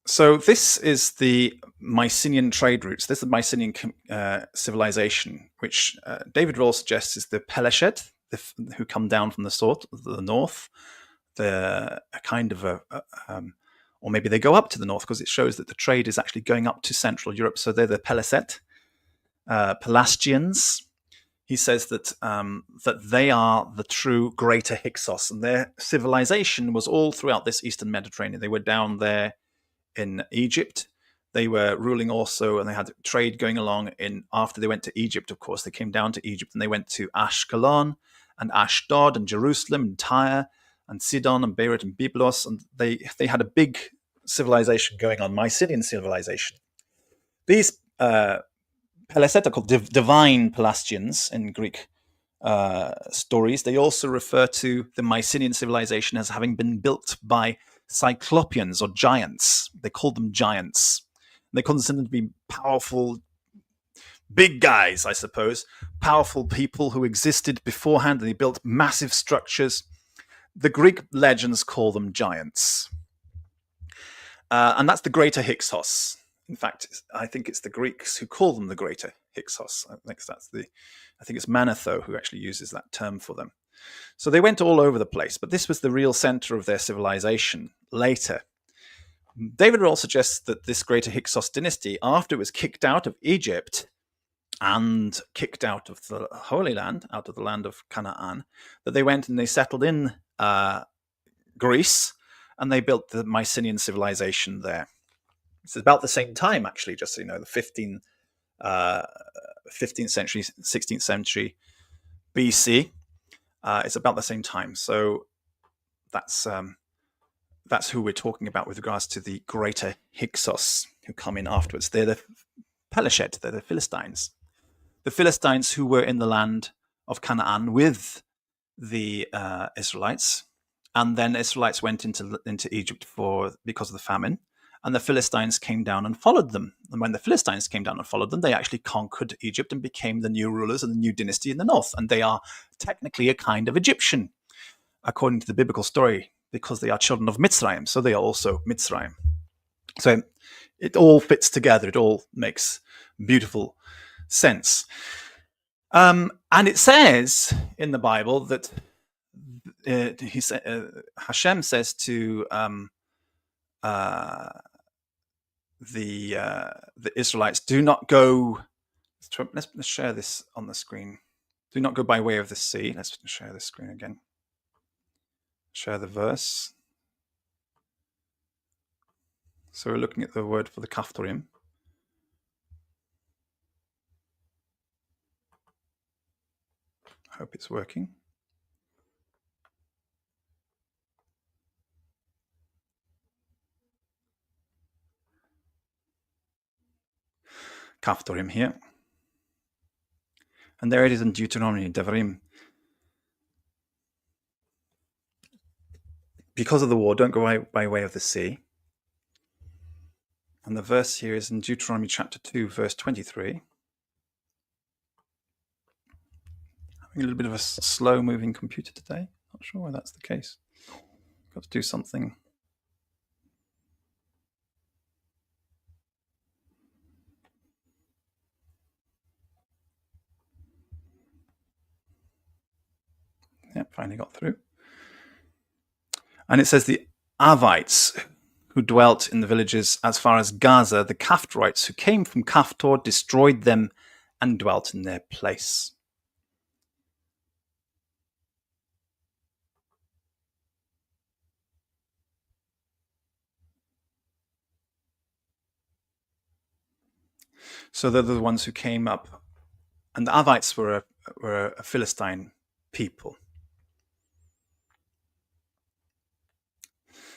So this is the Mycenaean trade routes. This is the Mycenaean civilization, which David Roll suggests is the Peleshet, who come down from the north. a kind of or maybe they go up to the north, because it shows that the trade is actually going up to Central Europe. So they're the Pelasgians. He says that that they are the true Greater Hyksos, and their civilization was all throughout this Eastern Mediterranean. They were down there in Egypt. They were ruling also, and they had trade going along. After they went to Egypt, of course, they came down to Egypt, and they went to Ashkelon and Ashdod and Jerusalem and Tyre and Sidon and Beirut and Byblos, and they had a big civilization going on, Mycenaean civilization. These Peleset are called divine Pelasgians in Greek stories. They also refer to the Mycenaean civilization as having been built by Cyclopeans or giants. They called them giants. They considered them to be powerful, big guys, I suppose, powerful people who existed beforehand, and they built massive structures. The Greek legends call them giants. And that's the Greater Hyksos. In fact, I think it's the Greeks who call them the Greater Hyksos. I think it's Manetho who actually uses that term for them. So they went all over the place, but this was the real center of their civilization later. David Roll suggests that this Greater Hyksos dynasty, after it was kicked out of Egypt and kicked out of the Holy Land, out of the land of Canaan, that they went and they settled in Greece, and they built the Mycenaean civilization there. It's about the same time, actually, just so you know, the 15th century, 16th century BC. It's about the same time. So that's who we're talking about with regards to the Greater Hyksos, who come in afterwards. They're the Pelashet, they're the Philistines. The Philistines who were in the land of Canaan with the Israelites, and then Israelites went into Egypt because of the famine, and the Philistines came down and followed them. And when the Philistines came down and followed them, they actually conquered Egypt and became the new rulers and the new dynasty in the north. And they are technically a kind of Egyptian, according to the biblical story, because they are children of Mitzrayim, so they are also Mitzrayim. So it all fits together. It all makes beautiful sense. And it says in the Bible that Hashem says to the Israelites, do not go. Let's share this on the screen. Do not go by way of the sea. Let's share the screen again. Share the verse. So we're looking at the word for the Kaftorim. I hope it's working. Kaftorim here. And there it is in Deuteronomy, Devarim. Because of the war, don't go by way of the sea. And the verse here is in Deuteronomy chapter 2, verse 23. Having a little bit of a slow-moving computer today. Not sure why that's the case. Got to do something. Yep, finally got through. And it says the Avites who dwelt in the villages as far as Gaza, the Kaftorites who came from Kaftor, destroyed them and dwelt in their place. So they're the ones who came up, and the Avites were a Philistine people.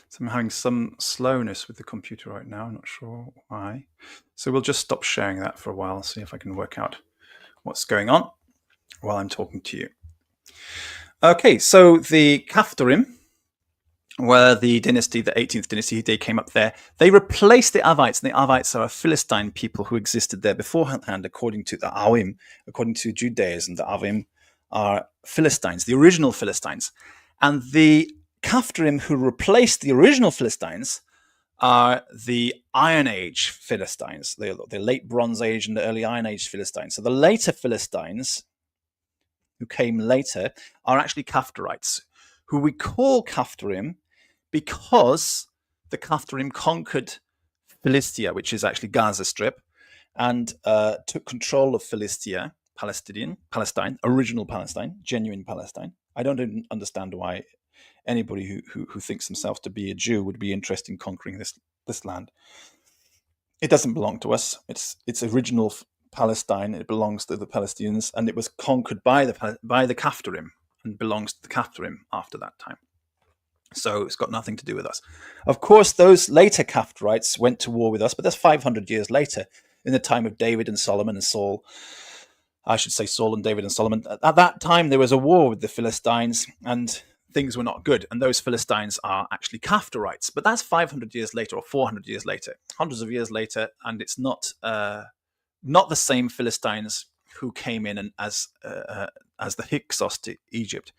So I'm having some slowness with the computer right now. I'm not sure why. So we'll just stop sharing that for a while, see if I can work out what's going on while I'm talking to you. Okay, so the Kaftorim were the dynasty, the 18th dynasty. They came up there. They replaced the Avites, and the Avites are a Philistine people who existed there beforehand, according to the Awim, according to Judaism. The Awim are Philistines, the original Philistines. And the Kaftorim who replaced the original Philistines are the Iron Age Philistines, the late Bronze Age and the early Iron Age Philistines. So the later Philistines, who came later, are actually Kaftorites, who we call Caphtorim because the Caphtorim conquered Philistia, which is actually Gaza Strip, and took control of Philistia, Palestine, original Palestine, genuine Palestine. I don't even understand why anybody who thinks themselves to be a Jew would be interested in conquering this land. It doesn't belong to us. It's original Palestine. It belongs to the Palestinians, and it was conquered by the Caphtorim and belongs to the Caphtorim after that time. So it's got nothing to do with us. Of course, those later Caphtorites went to war with us, but that's 500 years later, in the time of David and Solomon and Saul. I should say Saul and David and Solomon. At that time, there was a war with the Philistines, and things were not good. And those Philistines are actually Caphtorites. But that's 500 years later or 400 years later, hundreds of years later, and it's not the same Philistines who came in and as the Hyksos to Egypt.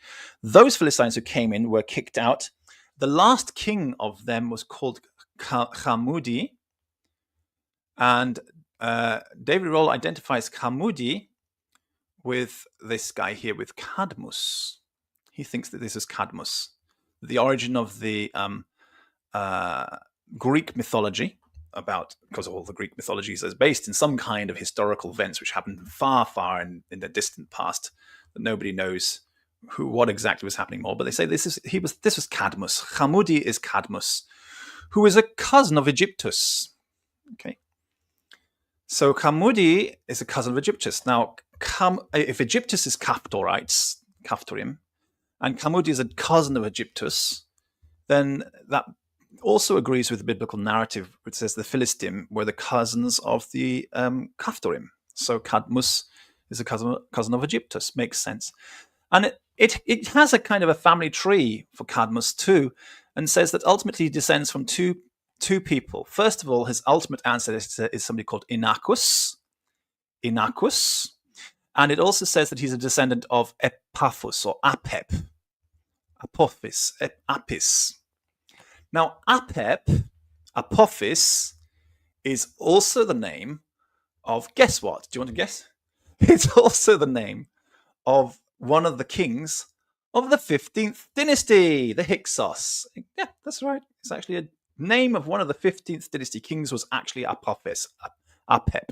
Those Philistines who came in were kicked out. The last king of them was called Hamudi, and David Roll identifies Hamudi with this guy here, with Cadmus. He thinks that this is Cadmus, the origin of the Greek mythology, because all the Greek mythologies is based in some kind of historical events which happened far, far in the distant past that nobody knows what exactly was happening more. But they say this was Cadmus. Hamudi is Cadmus, who is a cousin of Egyptus. Okay, so Hamudi is a cousin of Egyptus. Now, if Egyptus is Caphtorim, and Hamudi is a cousin of Egyptus, then that also agrees with the biblical narrative, which says the Philistim were the cousins of the Caphtorim. So Cadmus is a cousin of Egyptus. Makes sense. And it has a kind of a family tree for Cadmus too, and says that ultimately he descends from two people. First of all, his ultimate ancestor is somebody called Inachus. And it also says that he's a descendant of Epaphus or Apep. Apis. Now, Apophis, is also the name of, guess what? Do you want to guess? It's also the name of one of the kings of the 15th dynasty, the Hyksos. Yeah, that's right. It's actually a name of one of the 15th dynasty kings was actually Apophis, Apep.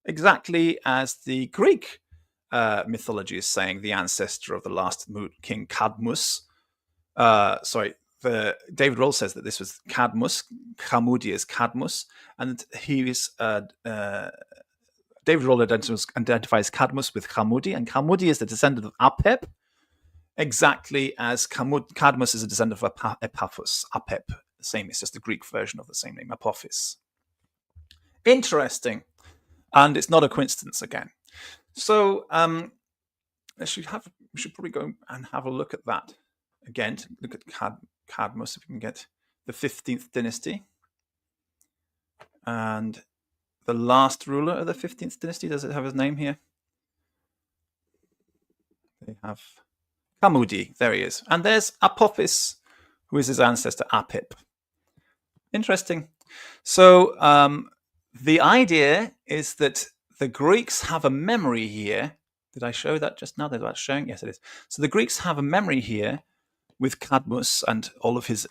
Exactly as the Greek mythology is saying, the ancestor of the last king Cadmus. David Roll says that this was Cadmus. Hamudi is Cadmus, and he is David Roll identifies Cadmus with Hamudi, and Hamudi is the descendant of Apep, exactly as Cadmus is a descendant of Epaphus. Apep, the same. It's just the Greek version of the same name, Apophis. Interesting, and it's not a coincidence again. So we should probably go and have a look at that again. To look at Cadmus, if we can get the 15th dynasty. And the last ruler of the 15th dynasty, does it have his name here? They have Hamudi, there he is. And there's Apophis, who is his ancestor, Apep. Interesting. So the idea is that the Greeks have a memory here. Did I show that just now? They're about showing? Yes, it is. So the Greeks have a memory here with Cadmus and all of his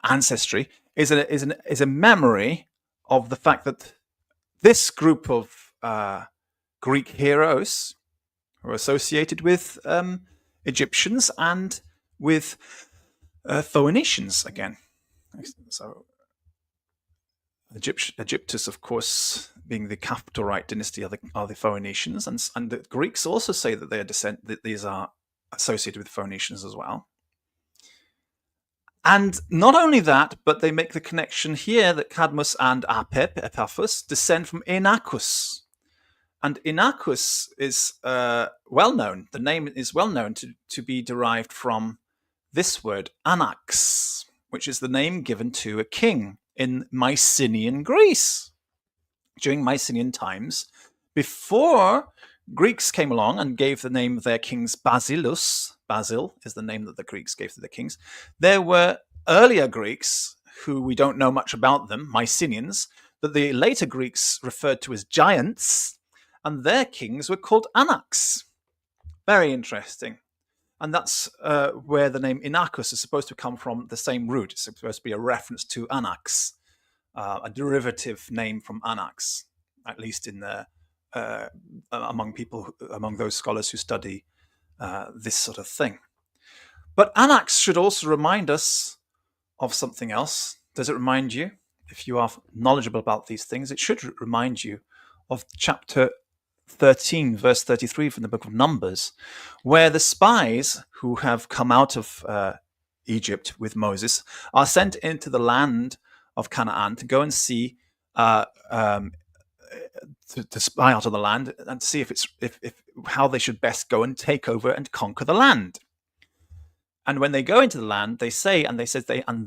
ancestry is a memory of the fact that this group of Greek heroes were associated with Egyptians and with Phoenicians again. So Egyptus, of course, being the Caphtorite dynasty, are the Phoenicians, and the Greeks also say that that these are associated with Phoenicians as well. And not only that, but they make the connection here that Cadmus and Epaphus descend from Inachus. And Inachus is well known. The name is well known to be derived from this word, Anax, which is the name given to a king in Mycenaean Greece during Mycenaean times, before Greeks came along and gave the name of their kings Basilus. Basil is the name that the Greeks gave to their kings. There were earlier Greeks who we don't know much about them, Mycenaeans, that the later Greeks referred to as giants, and their kings were called Anax. Very interesting. And that's where the name Inachus is supposed to come from, the same root. It's supposed to be a reference to Anax, a derivative name from Anax, at least in the among those scholars who study this sort of thing. But Anax should also remind us of something else. Does it remind you? If you are knowledgeable about these things, it should remind you of chapter 13, verse 33 from the book of Numbers, where the spies who have come out of Egypt with Moses are sent into the land of Canaan to go and see, to spy out of the land and see if how they should best go and take over and conquer the land. And when they go into the land, they say, and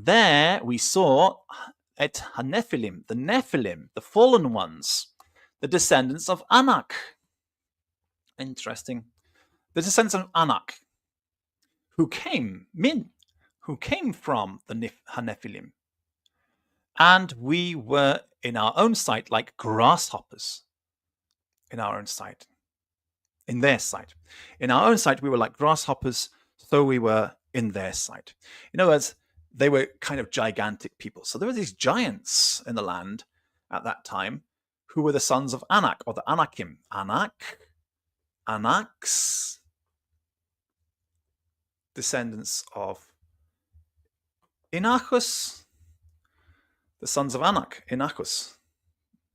there we saw et Nephilim, the fallen ones, the descendants of Anak. Interesting. The descendants of Anak, who came from the Nephilim. And we were in our own sight like grasshoppers. In our own sight. In their sight. In our own sight, we were like grasshoppers, so we were in their sight. In other words, they were kind of gigantic people. So there were these giants in the land at that time who were the sons of Anak, or the Anakim. Anaks, descendants of Inachus, the sons of Anak, Inachus.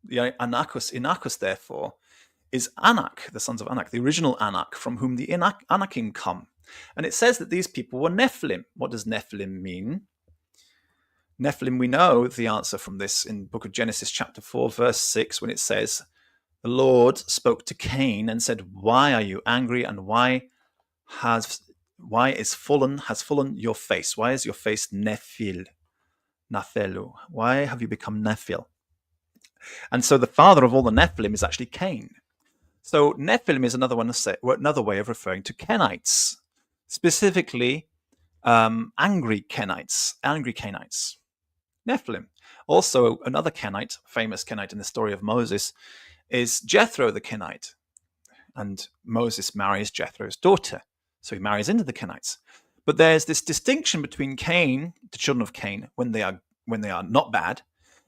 The Inachus, therefore, is Anak, the sons of Anak, the original Anak, from whom the Anakim come. And it says that these people were Nephilim. What does Nephilim mean? Nephilim, we know the answer from this in the book of Genesis chapter 4, verse 6, when it says, the Lord spoke to Cain and said, why are you angry, and why has fallen your face? Why is your face Nephelu? Why have you become Nephil? And so the father of all the Nephilim is actually Cain. So Nephilim is another way of referring to Kenites, specifically angry Kenites. Nephilim. Also, another Kenite, famous Kenite in the story of Moses, is Jethro the Kenite. And Moses marries Jethro's daughter. So he marries into the Kenites. But there's this distinction between Cain, the children of Cain, when they are not bad,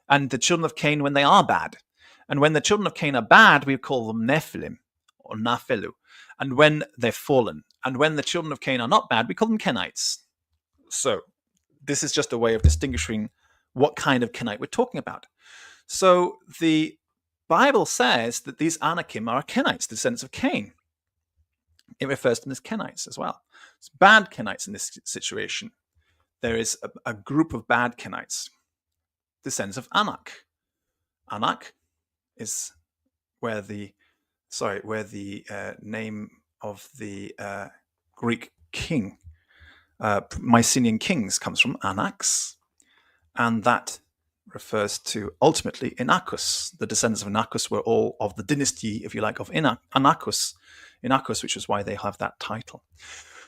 and the children of Cain when they are bad. And when the children of Cain are bad, we call them Nephilim or Naphelu. And when they're fallen. And when the children of Cain are not bad, we call them Kenites. So this is just a way of distinguishing what kind of Kenite we're talking about. So the Bible says that these Anakim are Kenites, the descendants of Cain. It refers to them as Kenites as well. It's bad Kenites in this situation. There is a group of bad Kenites, descendants of Anak. Anak is where the name of the Greek king, Mycenaean kings, comes from, Anax, and that refers to ultimately Inachus. The descendants of Inachus were all of the dynasty, if you like, of Inachus, which is why they have that title.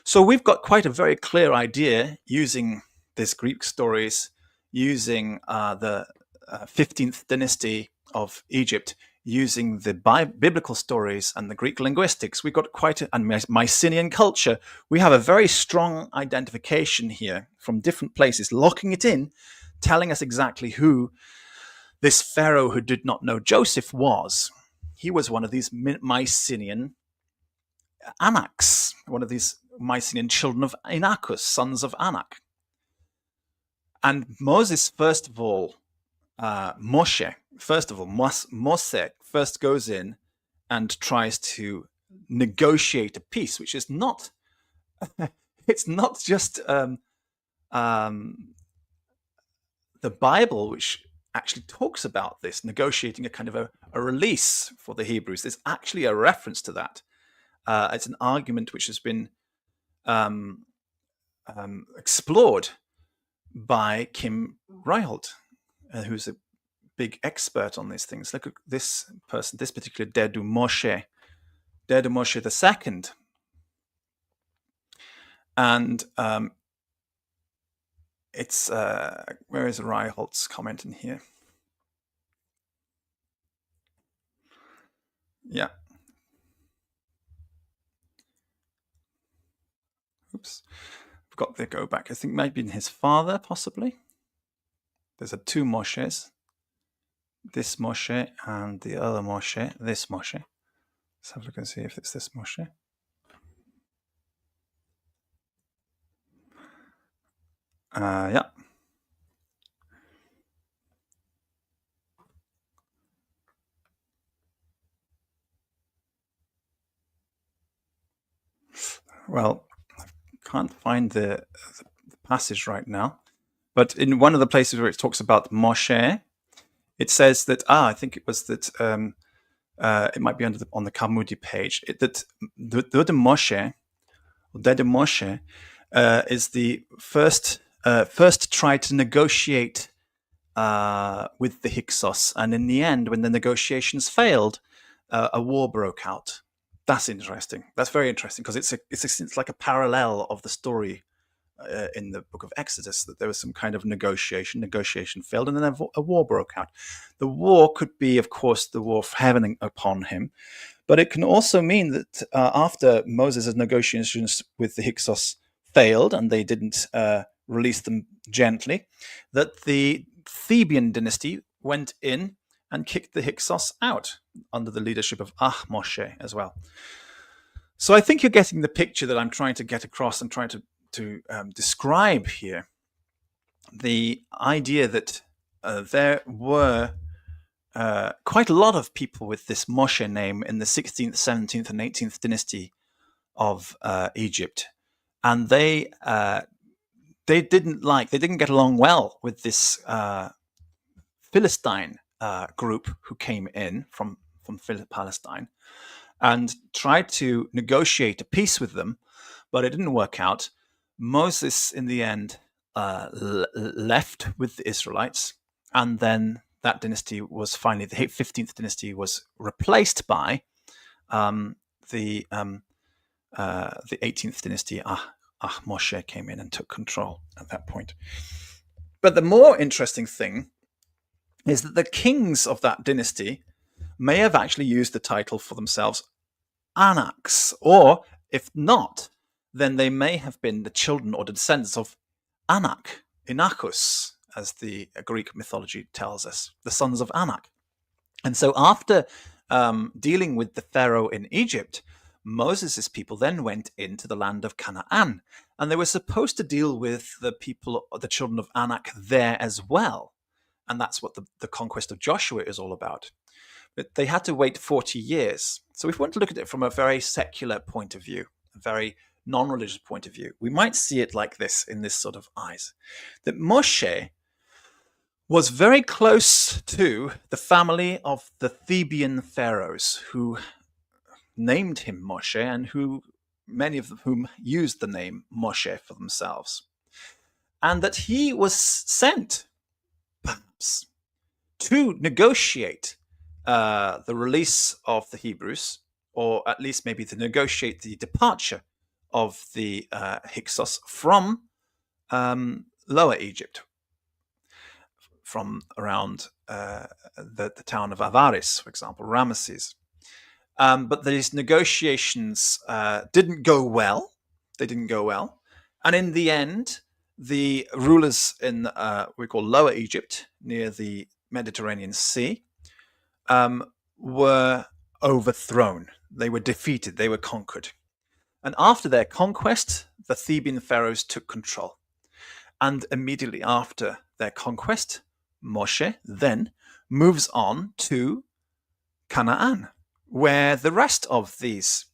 So we've got quite a very clear idea using these Greek stories, using the 15th dynasty of Egypt, using the biblical stories and the Greek linguistics. We've got and Mycenaean culture. We have a very strong identification here from different places, locking it in, telling us exactly who this Pharaoh who did not know Joseph was. He was one of these Mycenaean Anaks, one of these Mycenaean children of Inachus, sons of Anak. And Moses, Moshe first goes in and tries to negotiate a peace, which is not, it's not just the Bible, which actually talks about this, negotiating a kind of a release for the Hebrews. There's actually a reference to that. It's an argument which has been explored by Kim Ryholt, who's a big expert on these things. Look at this person, this particular Dedu Moshe II. And it's, where is Ryholt's comment in here? Yeah. Oops. I've got to go back. I think maybe his father, possibly. There's two Moshes. This Moshe and the other Moshe, this Moshe. Let's have a look and see if it's this Moshe. Yeah. Well, I can't find the passage right now, but in one of the places where it talks about Moshe, it says that I think it was that it might be on the Talmudic page that the Moshe is the first try to negotiate with the Hyksos, and in the end, when the negotiations failed, a war broke out. That's interesting. That's very interesting because it's like a parallel of the story in the book of Exodus, that there was some kind of negotiation failed, and then a war broke out. The war could be, of course, the war of heaven upon him, but it can also mean that after Moses' negotiations with the Hyksos failed and they didn't release them gently, that the Theban dynasty went in and kicked the Hyksos out under the leadership of Moshe as well. So I think you're getting the picture that I'm trying to get across and trying to describe here. The idea that there were quite a lot of people with this Moshe name in the 16th, 17th, and 18th dynasty of Egypt, and they didn't get along well with this Philistine group who came in from Palestine and tried to negotiate a peace with them, but it didn't work out. Moses, in the end, left with the Israelites, and then that dynasty was finally, the 15th dynasty was replaced by the 18th dynasty. Moshe came in and took control at that point. But the more interesting thing is that the kings of that dynasty may have actually used the title for themselves Anaks, or if not, then they may have been the children or the descendants of Anak, Inachus, as the Greek mythology tells us, the sons of Anak. And so after dealing with the Pharaoh in Egypt, Moses' people then went into the land of Canaan, and they were supposed to deal with the people, the children of Anak there as well. And that's what the conquest of Joshua is all about. But they had to wait 40 years. So if we want to look at it from a very secular point of view, a very non-religious point of view, we might see it like this, in this sort of eyes, that Moshe was very close to the family of the Theban pharaohs who named him Moshe, and who many of whom used the name Moshe for themselves. And that he was sent, perhaps, to negotiate the release of the Hebrews, or at least maybe to negotiate the departure of the Hyksos from Lower Egypt, from around the town of Avaris, for example, Ramesses. But these negotiations didn't go well. They didn't go well. And in the end, the rulers in we call Lower Egypt, near the Mediterranean Sea, were overthrown. They were defeated. They were conquered. And after their conquest, the Theban pharaohs took control. And immediately after their conquest, Moshe then moves on to Canaan, where the rest of these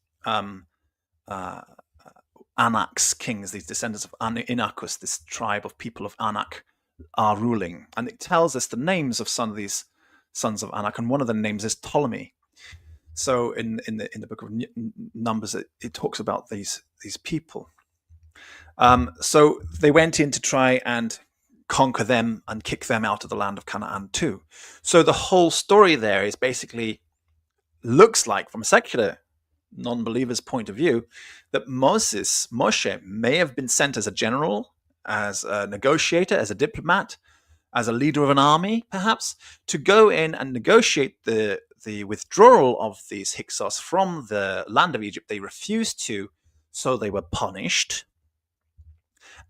Anak's kings, these descendants of Inachus, this tribe of people of Anak, are ruling. And it tells us the names of some of these sons of Anak, and one of the names is Ptolemy. So in the book of Numbers, it talks about these people. So they went in to try and conquer them and kick them out of the land of Canaan too. So the whole story there is basically, looks like, from a secular non-believer's point of view, that Moshe may have been sent as a general, as a negotiator, as a diplomat, as a leader of an army, perhaps, to go in and negotiate the withdrawal of these Hyksos from the land of Egypt. They refused to, so they were punished.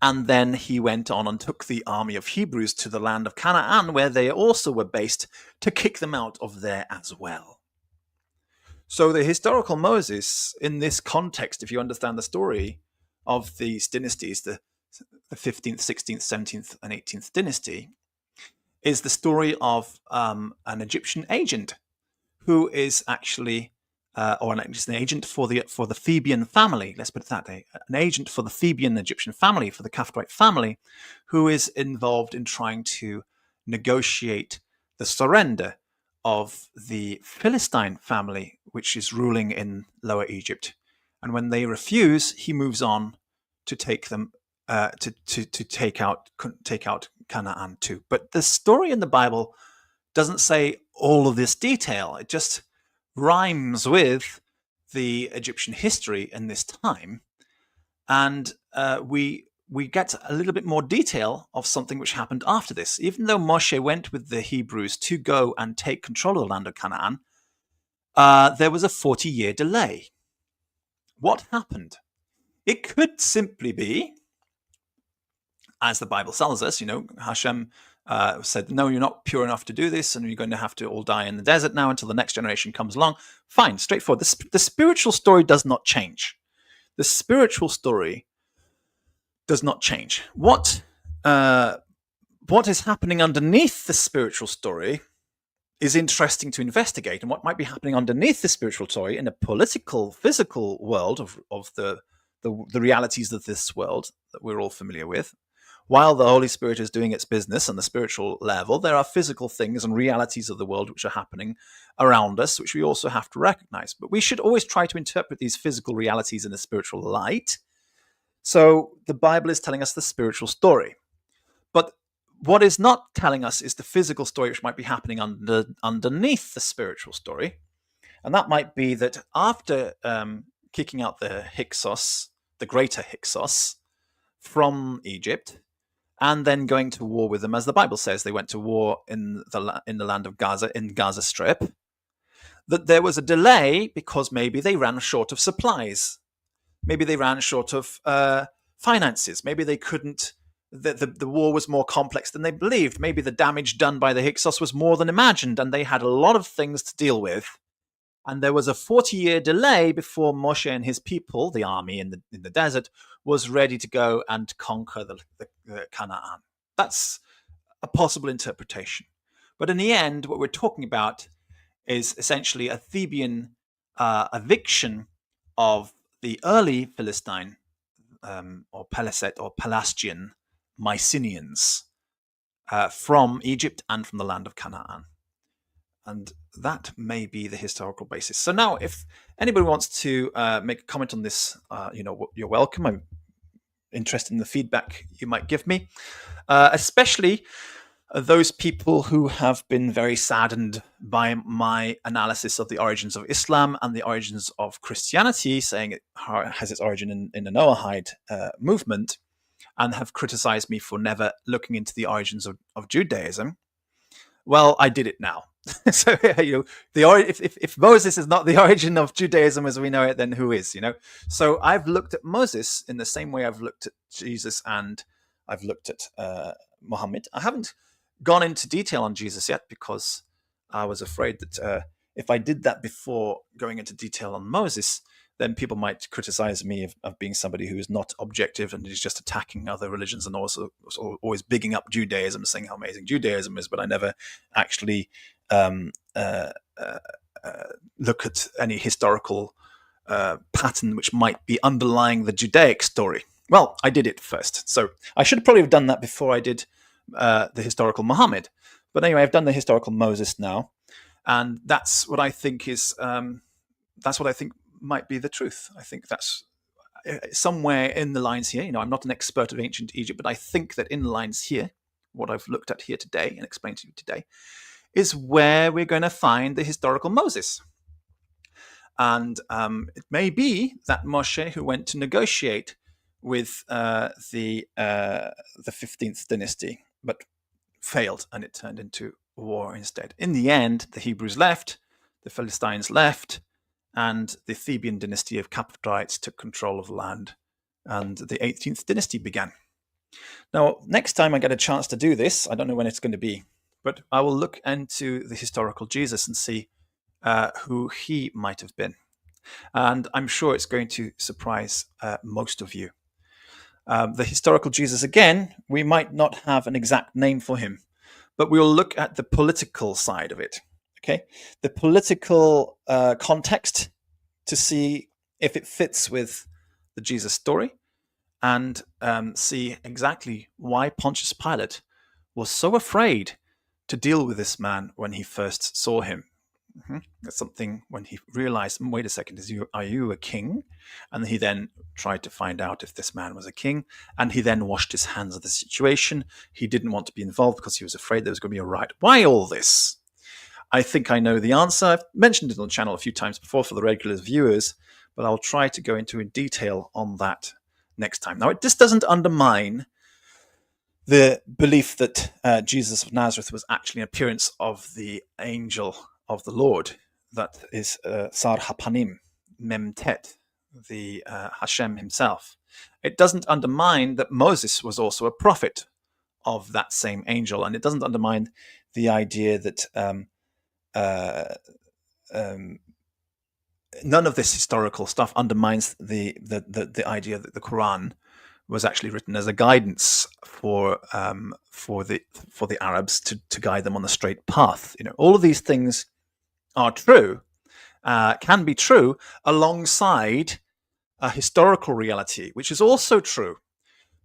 And then he went on and took the army of Hebrews to the land of Canaan, where they also were based, to kick them out of there as well. So the historical Moses, in this context, if you understand the story of these dynasties, the 15th, 16th, 17th, and 18th dynasty, is the story of an Egyptian agent who is actually, or an agent for the Theban family. Let's put it that way: an agent for the Theban Egyptian family, for the Caphtorite family, who is involved in trying to negotiate the surrender of the Philistine family, which is ruling in Lower Egypt. And when they refuse, he moves on to take them to take out Canaan too. But the story in the Bible doesn't say all of this detail. It just rhymes with the Egyptian history in this time, and we get a little bit more detail of something which happened after this. Even though Moshe went with the Hebrews to go and take control of the land of Canaan, there was a 40-year delay. What happened? It could simply be, as the Bible tells us, Hashem said, no, you're not pure enough to do this, and you're going to have to all die in the desert now until the next generation comes along. Fine, straightforward. The spiritual story does not change. The spiritual story does not change. What is happening underneath the spiritual story is interesting to investigate, and what might be happening underneath the spiritual story in a political, physical world of the realities of this world that we're all familiar with. While the Holy Spirit is doing its business on the spiritual level, there are physical things and realities of the world which are happening around us, which we also have to recognize. But we should always try to interpret these physical realities in a spiritual light. So the Bible is telling us the spiritual story. But what is not telling us is the physical story which might be happening underneath the spiritual story. And that might be that after kicking out the Hyksos, the greater Hyksos, from Egypt, and then going to war with them, as the Bible says, they went to war in the land of Gaza, in Gaza Strip, that there was a delay because maybe they ran short of supplies. Maybe they ran short of finances. Maybe they couldn't, the war was more complex than they believed. Maybe the damage done by the Hyksos was more than imagined, and they had a lot of things to deal with. And there was a 40-year delay before Moshe and his people, the army in the desert, was ready to go and conquer the Canaan. That's a possible interpretation. But in the end, what we're talking about is essentially a Theban eviction of the early Philistine or Peleset or Pelasgian Mycenaeans from Egypt and from the land of Canaan. And that may be the historical basis. So now, if anybody wants to make a comment on this, you're welcome. I'm interested in the feedback you might give me, especially those people who have been very saddened by my analysis of the origins of Islam and the origins of Christianity, saying it has its origin in the Noahide movement, and have criticized me for never looking into the origins of Judaism. Well, I did it now. So if Moses is not the origin of Judaism as we know it, then who is? So I've looked at Moses in the same way I've looked at Jesus and I've looked at Muhammad. I haven't gone into detail on Jesus yet because I was afraid that if I did that before going into detail on Moses, then people might criticize me of being somebody who is not objective and is just attacking other religions and also always bigging up Judaism, saying how amazing Judaism is, but I never actually look at any historical pattern which might be underlying the Judaic story. Well, I did it first, so I should probably have done that before I did the historical Muhammad. But anyway, I've done the historical Moses now, and that's what I think is might be the truth. I think that's somewhere in the lines here. I'm not an expert of ancient Egypt, but I think that in the lines here, what I've looked at here today and explained to you today, is where we're going to find the historical Moses. And it may be that Moshe, who went to negotiate with the 15th dynasty, but failed, and it turned into war instead. In the end, the Hebrews left, the Philistines left, and the Theban dynasty of Caphtorites took control of the land, and the 18th dynasty began. Now, next time I get a chance to do this, I don't know when it's going to be, but I will look into the historical Jesus and see who he might have been. And I'm sure it's going to surprise most of you. The historical Jesus, again, we might not have an exact name for him, but we will look at the political side of it. Okay, the political context to see if it fits with the Jesus story, and see exactly why Pontius Pilate was so afraid to deal with this man when he first saw him. That's something when he realized, wait a second, are you a king? And he then tried to find out if this man was a king, and he then washed his hands of the situation. He didn't want to be involved because he was afraid there was going to be a riot. Why all this? I think I know the answer. I've mentioned it on the channel a few times before for the regular viewers, but I'll try to go into detail on that next time. Now, this doesn't undermine the belief that Jesus of Nazareth was actually an appearance of the angel of the Lord, that is Sar Hapanim, Memtet, the Hashem himself. It doesn't undermine that Moses was also a prophet of that same angel, and it doesn't undermine the idea that none of this historical stuff undermines the idea that the Quran was actually written as a guidance for the Arabs to guide them on the straight path. All of these things are true, can be true, alongside a historical reality, which is also true.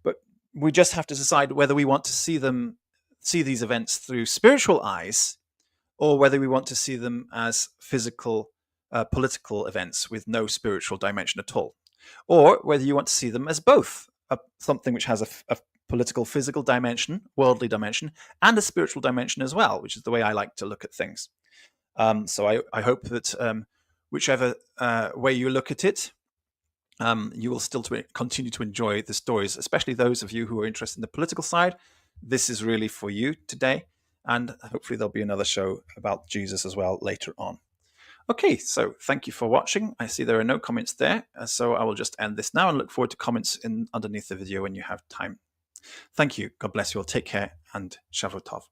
But we just have to decide whether we want to see these events through spiritual eyes, or whether we want to see them as physical, political events with no spiritual dimension at all, or whether you want to see them as both, something which has a political, physical dimension, worldly dimension, and a spiritual dimension as well, which is the way I like to look at things. So I hope that whichever way you look at it, you will still continue to enjoy the stories, especially those of you who are interested in the political side. This is really for you today, and hopefully there'll be another show about Jesus as well later on. Okay, so thank you for watching. I see there are no comments there, so I will just end this now and look forward to comments underneath the video when you have time. Thank you. God bless you all. Take care, and Shavuot Tov.